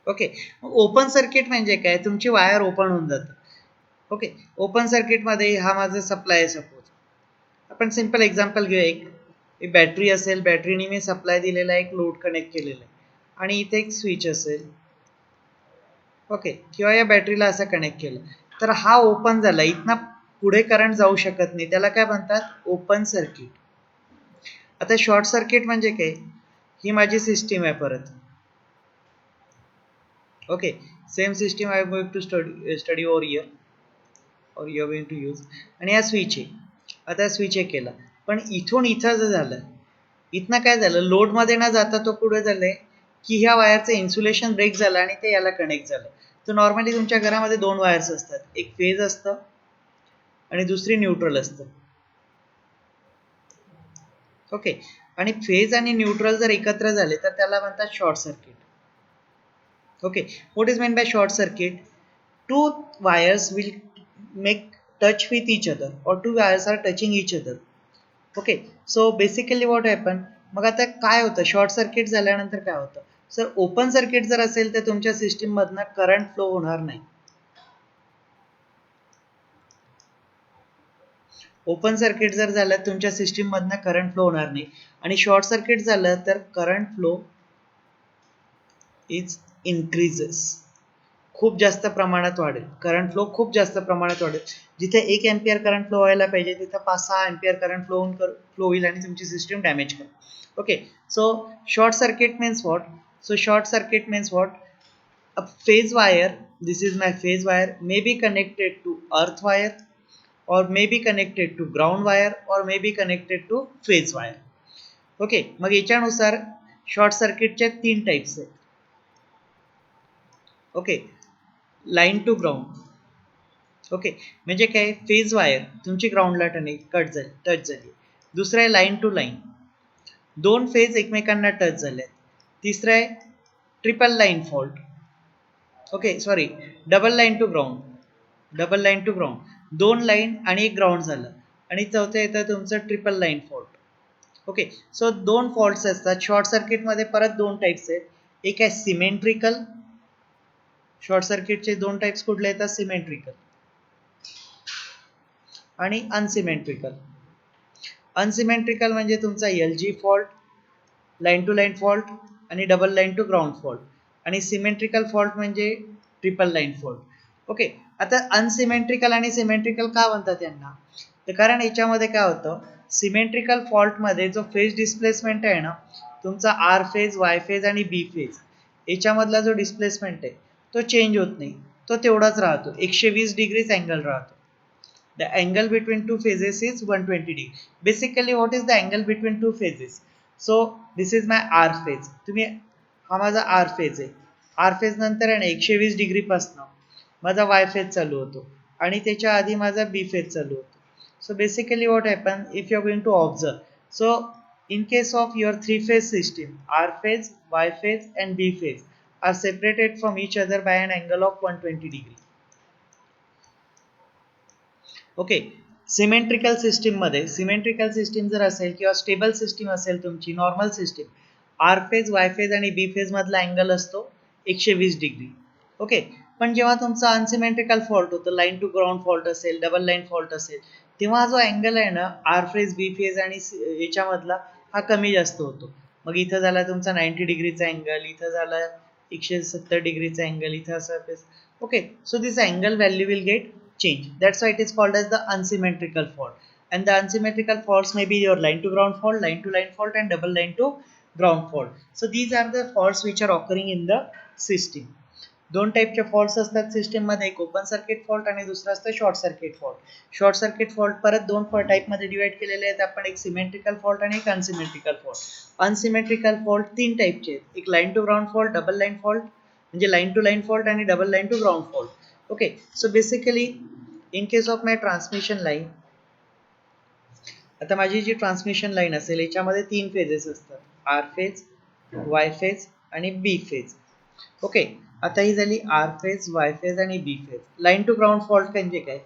Okay, open circuit म्हणजे काय? तुमची wire open होऊन जातं. ओके, ओपन सर्किट मध्ये हा माझा सप्लाय आहे सपोज. आपण सिंपल एक्झाम्पल घेऊया. एक बॅटरी असेल, बॅटरीने मी सप्लाय दिलेला एक लोड कनेक्ट केलेला आहे आणि इथे एक स्विच असेल. ओके, किंवा या बॅटरीला असं कनेक्ट केलं तर हा ओपन झाला, इथनं पुढे करंट जाऊ शकत नाही, त्याला काय म्हणतात? Open circuit. आता शॉर्ट सर्किट म्हणजे काय? ही माझी सिस्टीम आहे परत. Okay, same system I am going to study over here और you are going to use. आणि हा स्विच आहे. आता स्विच हे केला पण इथून इथं जर झालं, इथनं काय झालं, लोडमध्ये न जाता तो पुढे झालंय की ह्या वायरचं इन्सुलेशन ब्रेक झालं आणि ते याला कनेक्ट झालं. तर नॉर्मली तुमच्या घरामध्ये दोन वायर्स असतात, एक फेज असतं आणि दुसरी न्यूट्रल असतं. ओके, आणि फेज आणि न्यूट्रल जर एकत्र झाले तर त्याला म्हणतात short circuit. Okay, what is mean by short circuit? Two wires will make touch with each other और two wires are touching each other. Okay, so basically what happen? मग आता काय होतं? शॉर्ट सर्किट झाल्यानंतर काय होतं? सर ओपन सर्किट जर असेल तर तुमच्या सिस्टीम मधनं करंट फ्लो होणार नाही. ओपन सर्किट जर झालं तुमच्या सिस्टीम मधनं करंट फ्लो होणार नाही आणि शॉर्ट सर्किट झालं तर करंट फ्लो इज इन्क्रीजेस, खूप जास्त प्रमाणात वाढेल, करंट फ्लो खूप जास्त प्रमाणात वाढेल. जिथे 1 एम्पियर करंट फ्लो व्हायला पाहिजे तिथे 5-6 एम्पियर करंट फ्लो होईल आणि तुमची सिस्टीम डॅमेज करेल. Okay, so short circuit means what? So short circuit means what? A phase wire, this is my phase wire, may be connected to earth wire or may be connected to ground wire or may be connected to phase wire. Okay, मग याच्यानुसार short सर्किटचे 3 types आहेत. Okay, line to ground. Okay, म्हणजे काय? Phase wire तुमची ग्राउंडला touch झाली. दुसरं आहे लाईन टू लाईन, 2 फेज एकमेकांना टच झाले. तिसरं आहे triple line fault. Okay, sorry, double line to ground, 2 line आणि एक ग्राउंड झालं. आणि चौथं येतं तुमचं triple line fault. Okay, so 2 faults असतात शॉर्ट सर्किटमध्ये. परत 2 टाइप्स आहेत. एक आहे सिमेट्रिकल. शॉर्ट सर्किटचे 2 टाइप्स कुठले येतात? सिमेट्रिकल आणि अनसिमेट्रिकल. अनसिमेट्रिकल म्हणजे तुमचा LG fault, line to line fault आणि double line to ground fault. आणि सिमेट्रिकल फॉल्ट म्हणजे ट्रिपल लाईन फॉल्ट. ओके, आता अनसिमेट्रिकल आणि सिमेट्रिकल का म्हणतात यांना? तर कारण याच्यामध्ये काय होतं, सिमेट्रिकल फॉल्टमध्ये जो फेज डिस्प्लेसमेंट आहे ना, तुमचा आर फेज, वाय फेज आणि बी फेज याच्यामधला जो डिस्प्लेसमेंट आहे तो चेंज होत नाही, तो तेवढाच राहतो. 120 डिग्रीज अँगल राहतो. The angle between two phases is 120 degree. Basically, what is the angle between two phases? So this is my R phase. तुम्ही हा माझा R phase आहे. R phase नंतर आहे ना 120 डिग्री पासून माझा Y phase चालू होतो आणि त्याच्या आधी माझा B phase चालू होतो. So basically what happens if you are going to observe? So in case of your 3-phase system, R phase, Y phase and B phase are separated from each other by an angle of 120 degree. Okay, symmetrical system जर असेल किंवा stable system असेल तुमची, normal system, are phase, Y phase आणि B phase मधला angle असतो 120 degree. Okay, पण जेव्हा तुमचा अनसिमेट्रिकल फॉल्ट होतो, लाईन टू ग्राउंड फॉल्ट असेल, डबल लाईन फॉल्ट असेल, तेव्हा जो अँगल आहे ना आर फेज, बी फेज आणि याच्यामधला हा कमी जास्त होतो. मग इथं झाला तुमचा 90 डिग्रीचा अँगल, इथं झाला 170 डिग्रीचा अँगल, इथं असं. Okay, so this angle value will get changed. That's why it is called as the unsymmetrical fault. And the unsymmetrical faults may be your line to ground fault, line to line fault and double line to ground fault. So these are the faults which are occurring in the system. 2 टाइपचे faults असतात system मध्ये, एक open circuit fault आणि दुसरा असतं short circuit fault. Short circuit fault परत 2 type मध्ये divide केलेले आहेत आपण, एक सिमेट्रिकल फॉल्ट आणि एक अनसिमेट्रिकल फॉल्ट. अनसिमेट्रिकल फॉल्ट 3 टाइपचे आहेत, एक line to ground fault, double line fault म्हणजे लाईन टू लाईन फॉल्ट आणि double line to ground fault. Okay, so basically in case of my transmission line, आता माझी जी transmission line असेल याच्यामध्ये 3 phases असतात, आर फेज, वाय फेज आणि B phase. Okay, आता ही झाली आर फेज, वाय फेज आणि B phase. Line to ground fault म्हणजे काय,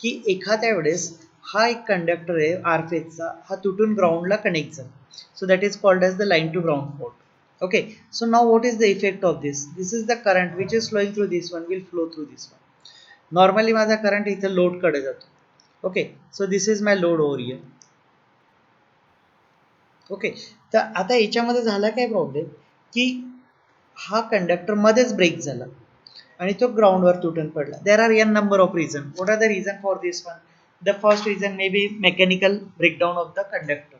की एखाद्या वेळेस हा एक कंडक्टर आहे आर फेजचा, हा तुटून ग्राउंडला कनेक्ट झाला. So that is called as the line to ground fault. Okay, so now what is the effect of this? This is the current which is flowing through this one will flow through this one. Normally माझा current इथे load कडे जातो. Okay, so this is my load over here. Okay, तर आता याच्यामध्ये झाला काय problem, की हा कंडक्टर मध्येच ब्रेक झाला आणि तो ग्राउंडवर तुटून पडला. There are N number of reason. What are the reason for this one? The first reason may be mechanical breakdown of the conductor.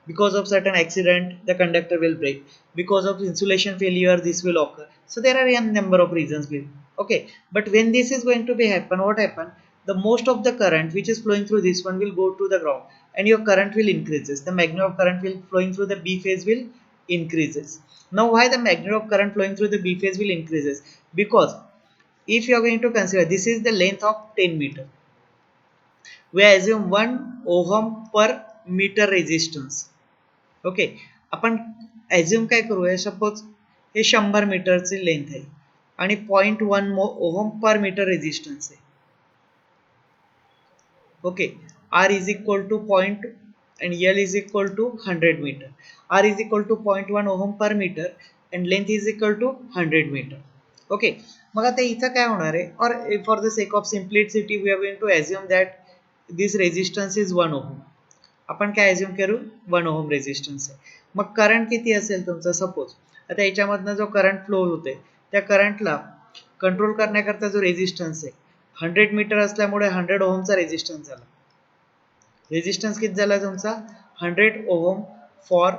Because of certain accident, the conductor will break. Because of insulation failure, this will occur. So there are a number of reasons. Okay, but when this is going to be happen, what happen? The most of the current which is flowing through this one will go to the ground, and your current will increases. The magnitude of current will flowing through the B phase will increases. Now, why the magnitude of current flowing through the B phase will increases? Because if you are going to consider this is the length of 10 meter. We assume 1 ohm per meter resistance. Okay, आपण assume काय करूया, suppose हे 100 मीटरची length आहे आणि 0.1 ohm per metre resistance आहे. Okay, R is equal to point and L is equal to 100 meter. R is equal to 0.1 ohm per meter and length is equal to 100 meter. Okay, मग आता इथं काय होणार आहे, or for the sake of simplicity we are going to assume that this resistance is 1 ohm. आपण काय assume करू, 1 ohm resistance आहे. मग current किती असेल तुमचं, सपोज आता याच्यामधनं जो करंट फ्लो होतोय त्या करंटला कंट्रोल करण्याकरता जो रेजिस्टन्स आहे 100 मीटर असल्यामुळे 100 ओहमचा रेजिस्टन्स झाला. रेजिस्टन्स किती झाला तुमचा 100 ओहम फॉर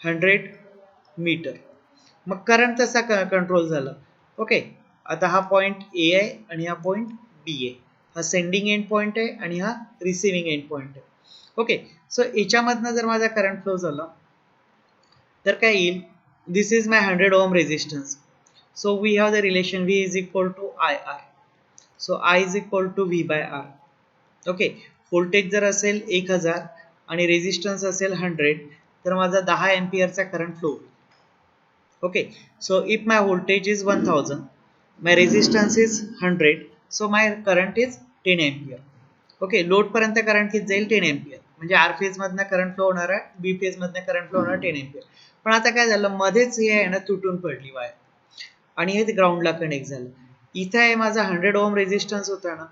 100 मीटर. मग करंट तसा कंट्रोल झाला. ओके, आता हा पॉइंट ए आहे आणि हा पॉइंट बी आहे. हा सेंडिंग एंड पॉइंट आहे आणि हा रिसिविंग एंड पॉइंट आहे. ओके, सो याच्यामधनं जर माझा करंट फ्लो झाला तर काय येईल, this is my 100 ohm resistance. So we have the relation V is equal to I R. So I is equal to V by R. Okay, voltage जर असेल 1000 आणि रेजिस्टन्स असेल 100 तर माझा 10 एम्पियरचा करंट फ्लो होईल. Okay, so if my voltage is 1000, my resistance is 100, so my current is 10 ampere. Okay, load पर्यंत current किती जाईल 10 एम्पियर. म्हणजे आर फेज मधनं करंट फ्लो होणार आहे, बी फेज मधनं करंट फ्लो होणार 10 एम्पियर. पण आता काय झालं, मध्येच हे आहे ना तुटून पडली वायर आणि हे ग्राउंडला कनेक्ट झालं. इथे आहे माझा 100 ओहम रेजिस्टन्स होता ना,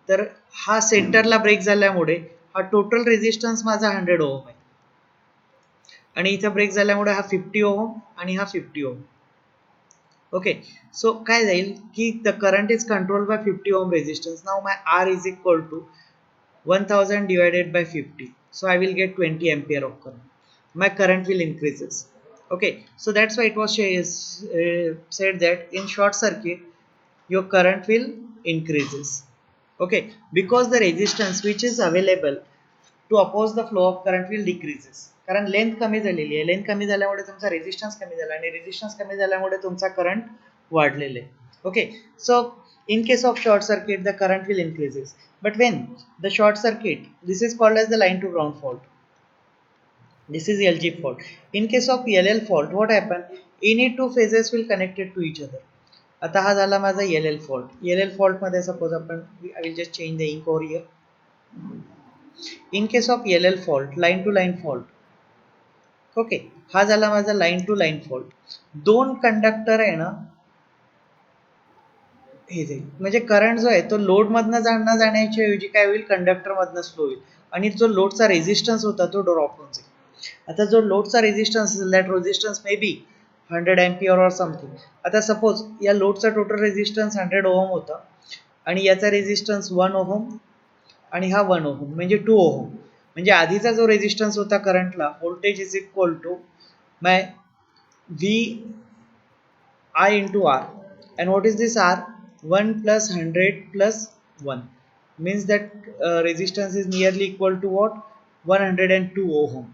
तर हा सेंटरला ब्रेक झाल्यामुळे हा टोटल रेजिस्टन्स माझा 100 ओहम आहे आणि इथं ब्रेक झाल्यामुळे हा 50 ओहम आणि हा 50 ओहम. ओके, सो काय जाईल की the current is controlled by 50 ohm resistance. Now my R is equal to 1000 divided by 50, so I will get 20 ampere of current. My current will increases. Okay, so that's why it was said that in short circuit your current will increases. Okay, because the resistance which is available to oppose the flow of current will decreases. कारण length कमी झालेली आहे, length कमी झाल्यामुळे तुमचा resistance कमी झाला आणि रेजिस्टन्स कमी झाल्यामुळे तुमचा करंट वाढलेला आहे. Okay, so in case of short circuit the current will increases, but when the short circuit, this is called as the line to ground fault, this is LG fault. In case of LL fault what happen, any two phases will connected to each other. आता हा झाला माझा LL fault. LL fault मध्ये suppose आपण, I will just change the ink over here. In case of LL fault, line to line fault, okay, हा झाला माझा line to line fault. दोन कंडक्टर आहे ना, हे म्हणजे करंट जो आहे तो लोड मधनं जाण्याच्या ऐवजी काय होईल, कंडक्टर मधनं फ्लो होईल आणि जो लोडचा रेजिस्टन्स होता तो ड्रॉप होऊन जाईल. आता जो लोडचा रेजिस्टन्स असेल, that resistance may be 100 ampere और समथिंग. आता सपोज या लोडचा टोटल रेजिस्टन्स 100 ओहम होता आणि याचा रेजिस्टन्स 1 ओहम आणि हा 1 ओहम म्हणजे 2 ओहम. म्हणजे आधीचा जो रेजिस्टन्स होता करंटला, voltage is equal to my V I into R. And what is this R? 1 plus 100 plus 1 means that resistance is nearly equal to what? 102 ohm.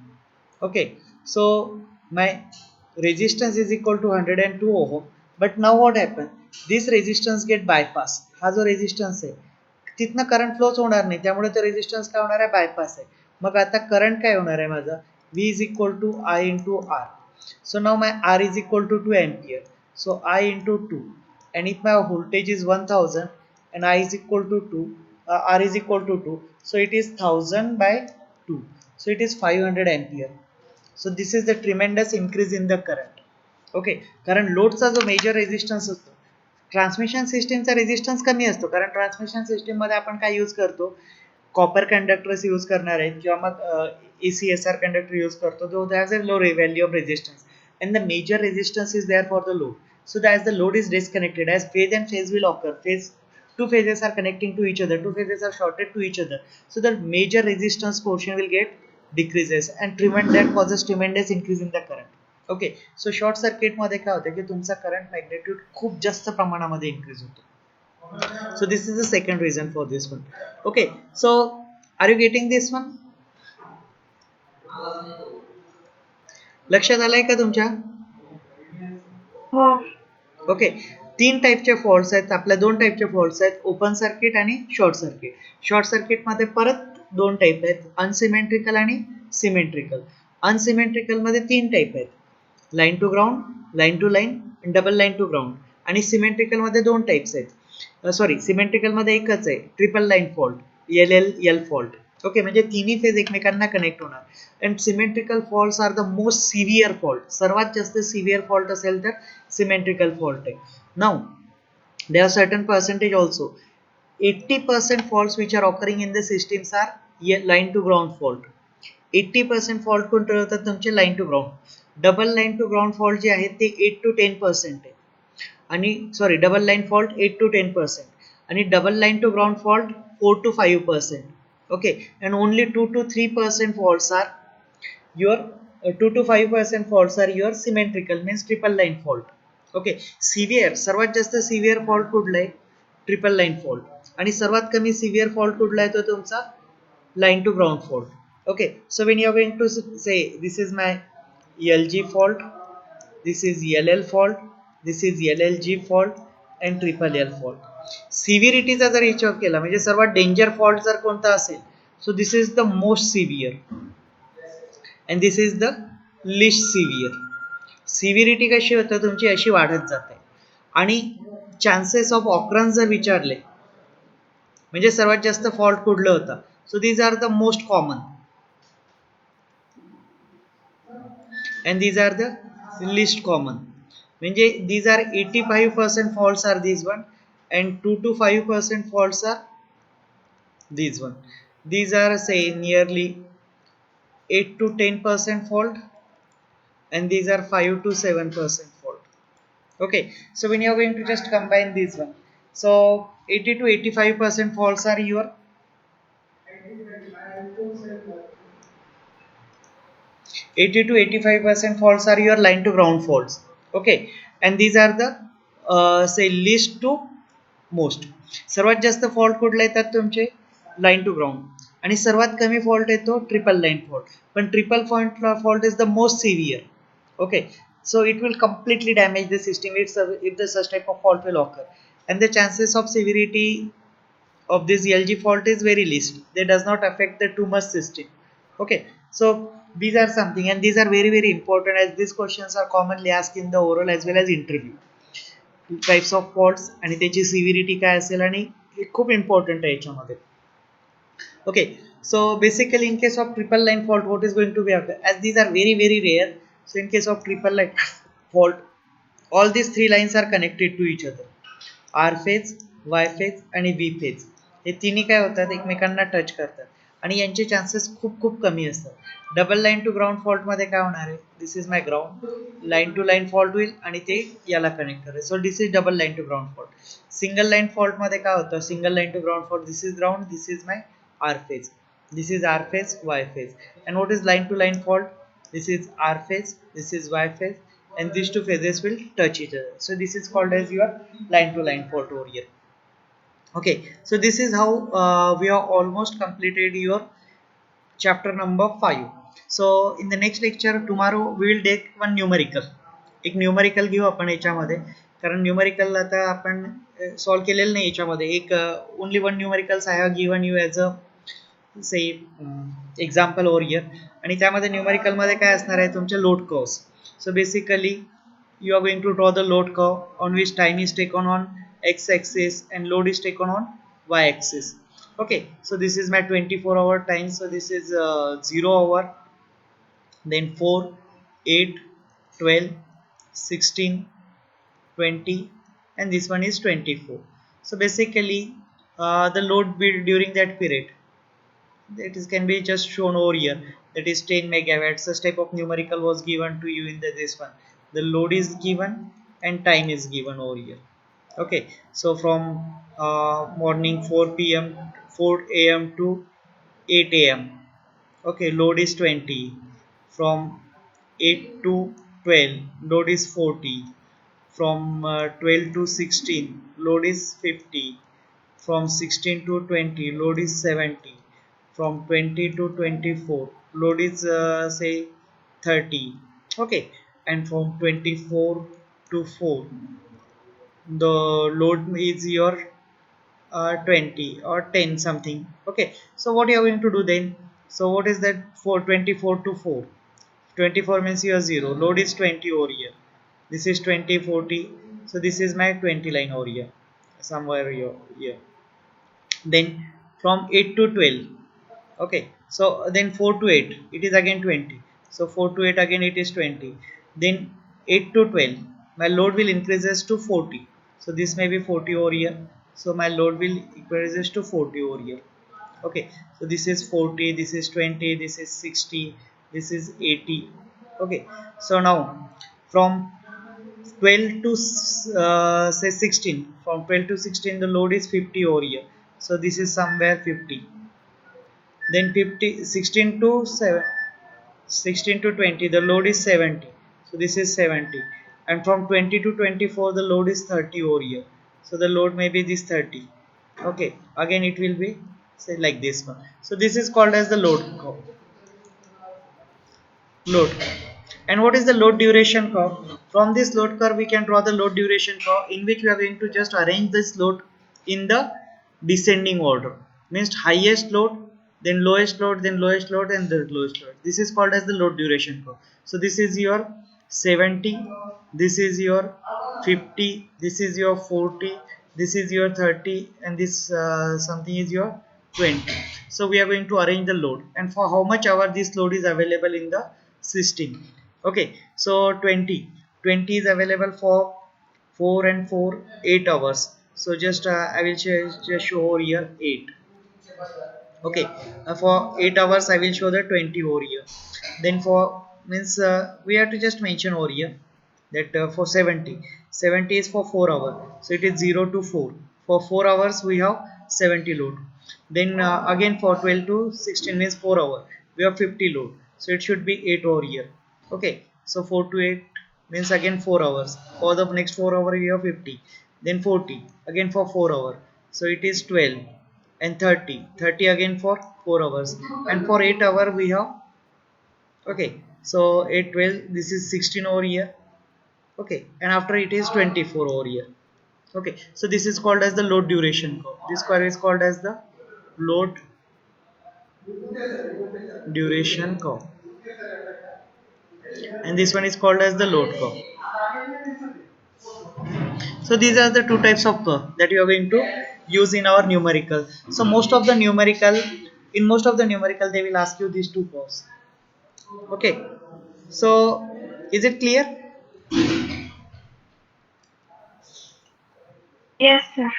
Okay, so my resistance is equal to 102 ohm. But now what happened? This resistance get bypassed. हा जो resistance आहे तिथनं current फ्लोच होणार नाही, त्यामुळे तो resistance काय होणार आहे, बायपास आहे. मग आता करंट काय होणार आहे माझा, V is equal to I into R. So now my R is equal to 2 ampere. So I into 2, and if my voltage is 1000 and I is equal to 2, R is equal to 2, so it is 1000 by 2, so it is 500 ampere. So this is the tremendous increase in the current. Okay, कारण लोडचा जो major resistance असतो, transmission सिस्टीमचा resistance कमी असतो, कारण transmission system मध्ये आपण काय यूज करतो, कॉपर कंडक्टर्स यूज करणार आहेत किंवा मग ACSR कंडक्टर यूज करतो, जो has a low value of resistance and the major resistance is there for the load. So that as the load is disconnected, as phase and phase will occur, two phases are connecting to each other, two phases are shorted to each other, so the major resistance portion will get decreases and that causes tremendous increase in the current. Okay, so short circuit मध्ये काय होतं की तुमचा current magnitude खूप जास्त प्रमाणामध्ये increase होतो. So this is the second reason for this one. Okay, so are you getting this one? लक्षात आलंय का तुमच्या? हो. ओके, तीन टाईपचे फॉल्ट्स आहेत आपल्या, दोन टाईपचे फॉल्ट्स आहेत, ओपन सर्किट आणि शॉर्ट सर्किट. शॉर्ट सर्किट मध्ये परत दोन टाईप आहेत, अनसिमेट्रिकल आणि सिमेट्रिकल. अनसिमेट्रिकल मध्ये तीन टाईप आहेत, line to ground, line to line, double line to ground. आणि सिमेट्रिकल मध्ये दोन टाईप्स आहेत, सॉरी सिमेट्रिकल मध्ये एकच आहे, ट्रिपल लाईन फॉल्ट, LL फॉल्ट. ओके, म्हणजे तिन्ही फेज एकमेकांना कनेक्ट होणार. And symmetrical faults are the most severe fault. सर्वात जास्त सिव्हिअर फॉल्ट असेल तर सिमेट्रिकल फॉल्ट आहे. Now there are certain percentage also, 80% faults which are occurring in the systems are line to ground fault. 80% fault कोणते होतात तुमचे, line to ground. Double line to ground fault जे आहेत ते 8 to 10% आहे. आणि sorry double line fault 8 to 10% आणि double line to ground fault 4 to 5%. Okay, and only 2 to 3% faults are your 2 to 5% faults are your symmetrical means triple line fault. Okay, severe सर्वात जास्त severe fault कुठला आहे? Triple line fault. आणि सर्वात कमी severe fault कुठला आहे? तो तुमचा line to ground fault. Okay, so when you are going to say this is my LG fault, this is LL fault, this is LLG fault and triple L fault. सिव्हिरिटीचा जर विचार केला म्हणजे सर्वात danger fault जर कोणता असेल, सो this is the most severe and this is the list severe. Severity कशी होतं तुमची अशी वाढत जाते. आणि चान्सेस ऑफ ऑक्रन्स जर विचारले म्हणजे सर्वात जास्त फॉल्ट कुठलं होतं, so these are the most common and these are the least common. म्हणजे these are 85% faults are these one and 2 to 5% faults are these one. These are say nearly 8 to 10% fault and these are 5 to 7% fault. Okay, so when you are going to just combine these one, so 80 to 85% faults are your 80 to 85% faults are your line to ground faults. Okay, and these are the say least to most. सर्वात जास्त fault कुठला येतात तुमचे? Line to ground. आणि सर्वात कमी fault येतो triple line fault. पण triple fault is the most severe. Okay, so it will completely damage the system if the such type of fault will occur, and the chances of severity of this LG fault is very least. They does not affect the too much system. Okay, so these are something and these are very very important as these questions are commonly asked in the oral as well as interview. Types of faults आणि त्याची severity काय असेल आणि हे खूप important आहे याच्यामध्ये. Okay, so basically in case of triple line fault what is going to be as these are very very rare. So in case of triple line fault all these three lines are connected to each other. R phase, Y phase आणि V phase हे तिन्ही काय होतात एकमेकांना touch करतात आणि यांचे chances खूप खूप कमी असतात. Double line to ground fault मध्ये काय होणार आहे? This is my ground, line to line fault होईल आणि ते याला कनेक्ट करेल. So this is double line to ground fault. Single line fault मध्ये काय होतं? Single line to ground fault, this is ground, this is my R phase, this is R phase, Y phase. And what is line to line fault? This is R phase, this is Y phase, and these two phases will touch each other. So this is called as your line to line fault over here. Okay, so this is how we have almost completed your chapter number 5. So in the next lecture tomorrow we will take one numerical. एक numerical घेऊ आपण याच्यामध्ये, कारण numerical आता आपण solve केलेलं नाही याच्यामध्ये. एक only one numericals I have given you as a से एक्झाम्पल ओव्हर हियर. आणि त्यामध्ये न्यूमरिकल मध्ये काय असणार आहे तुमचे load curves. So basically you are going to draw the load curve on which time is taken on x axis and load is taken on y axis. Okay, so this is my 24-hour time, so this is 0 hour, then 4, 8, 12, 16, 20 and this one is 24. So basically the load build during that period, that is can be just shown over here, that is 10 megawatts. Such type of numerical was given to you in this one. The load is given and time is given over here. Okay, so from morning 4 p.m 4 a.m to 8 a.m. Okay, load is 20. From 8 to 12 load is 40. From 12 to 16 load is 50. From 16 to 20 load is 70. From 20 to 24 load is say 30. Okay, and from 24 to 4 the load is your 20 or 10 something. Okay, so what you are going to do then? So what is that for 24 to 4? 24 means you are 0, load is 20 over here, this is 20 40. So this is my 20 line over here somewhere here. Then from 8 to 12. Okay, so then 4 to 8 it is again 20. So 4 to 8 again it is 20. Then 8 to 12 my load will increases to 40. So this may be 40 over here, so my load will increases to 40 over here. Okay, so this is 40, this is 20, this is 60, this is 80. Okay, so now from 12 to say 16. From 12 to 16 the load is 50 over here, so this is somewhere 50. Then 50 16 to 7, 16 to 20 the load is 70, so this is 70. And from 20 to 24 the load is 30 over here, so the load may be this 30. Okay, again it will be say like this one. So this is called as the load. And what is the load duration curve? From this load curve we can draw the load duration curve, in which we are going to just arrange this load in the descending order. Means highest load, then lowest load, then lowest load, and the lowest load. This is called as the load duration curve. So this is your 70, this is your 50, this is your 40, this is your 30, and this something is your 20. So we are going to arrange the load, and for how much hour this load is available in the system. Okay, so 20 is available for 4 and 4 8 hours. So just I will just show over here 8. Okay, for 8 hours I will show the 20 over here. Then for means we have to just mention over here that for 70 is for 4 hours, so it is 0 to 4. For 4 hours we have 70 load. Then again for 12 to 16 means 4 hour we have 50 load, so it should be 8 over here. Okay, so 4 to 8 means again 4 hours. For the next 4 hour we have 50, then 40 again for 4 hour, so it is 12. And 30 again for 4 hours. And for 8 hour we have, okay, so 8 12 this is 16 over here. Okay, and after it is 24 over here. Okay, so this is called as the load duration curve. This curve is called as the load duration curve, and this one is called as the load curve. So these are the two types of curve that you are going to use in our numerical. So most of the numerical, in most of the numerical they will ask you these two curves. Okay, so is it clear? Yes, sir.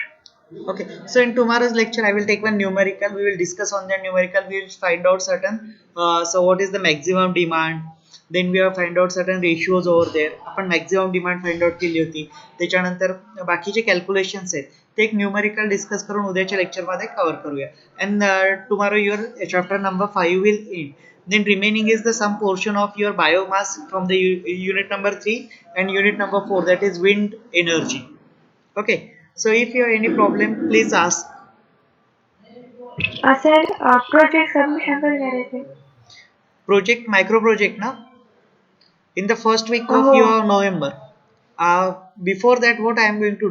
Okay, so in tomorrow's lecture I will take one numerical. We will discuss on the numerical. We will find out certain so what is the maximum demand. Then we have find out certain ratios over there. आपण maximum demand find out केली होती. त्याच्यानंतर बाकीचे calculations आहेत ते एक numerical discuss करून उद्याच्या lecture मध्ये cover करूया. And tomorrow your chapter number 5 will end. Then remaining is the some portion of your biomass from the unit number 3 and unit number 4, that is wind energy. Okay, so if you have any problem please ask. Sir project submission कधी करायचे? Project micro project na in the first week of हो. your November. Before that what I am going to do,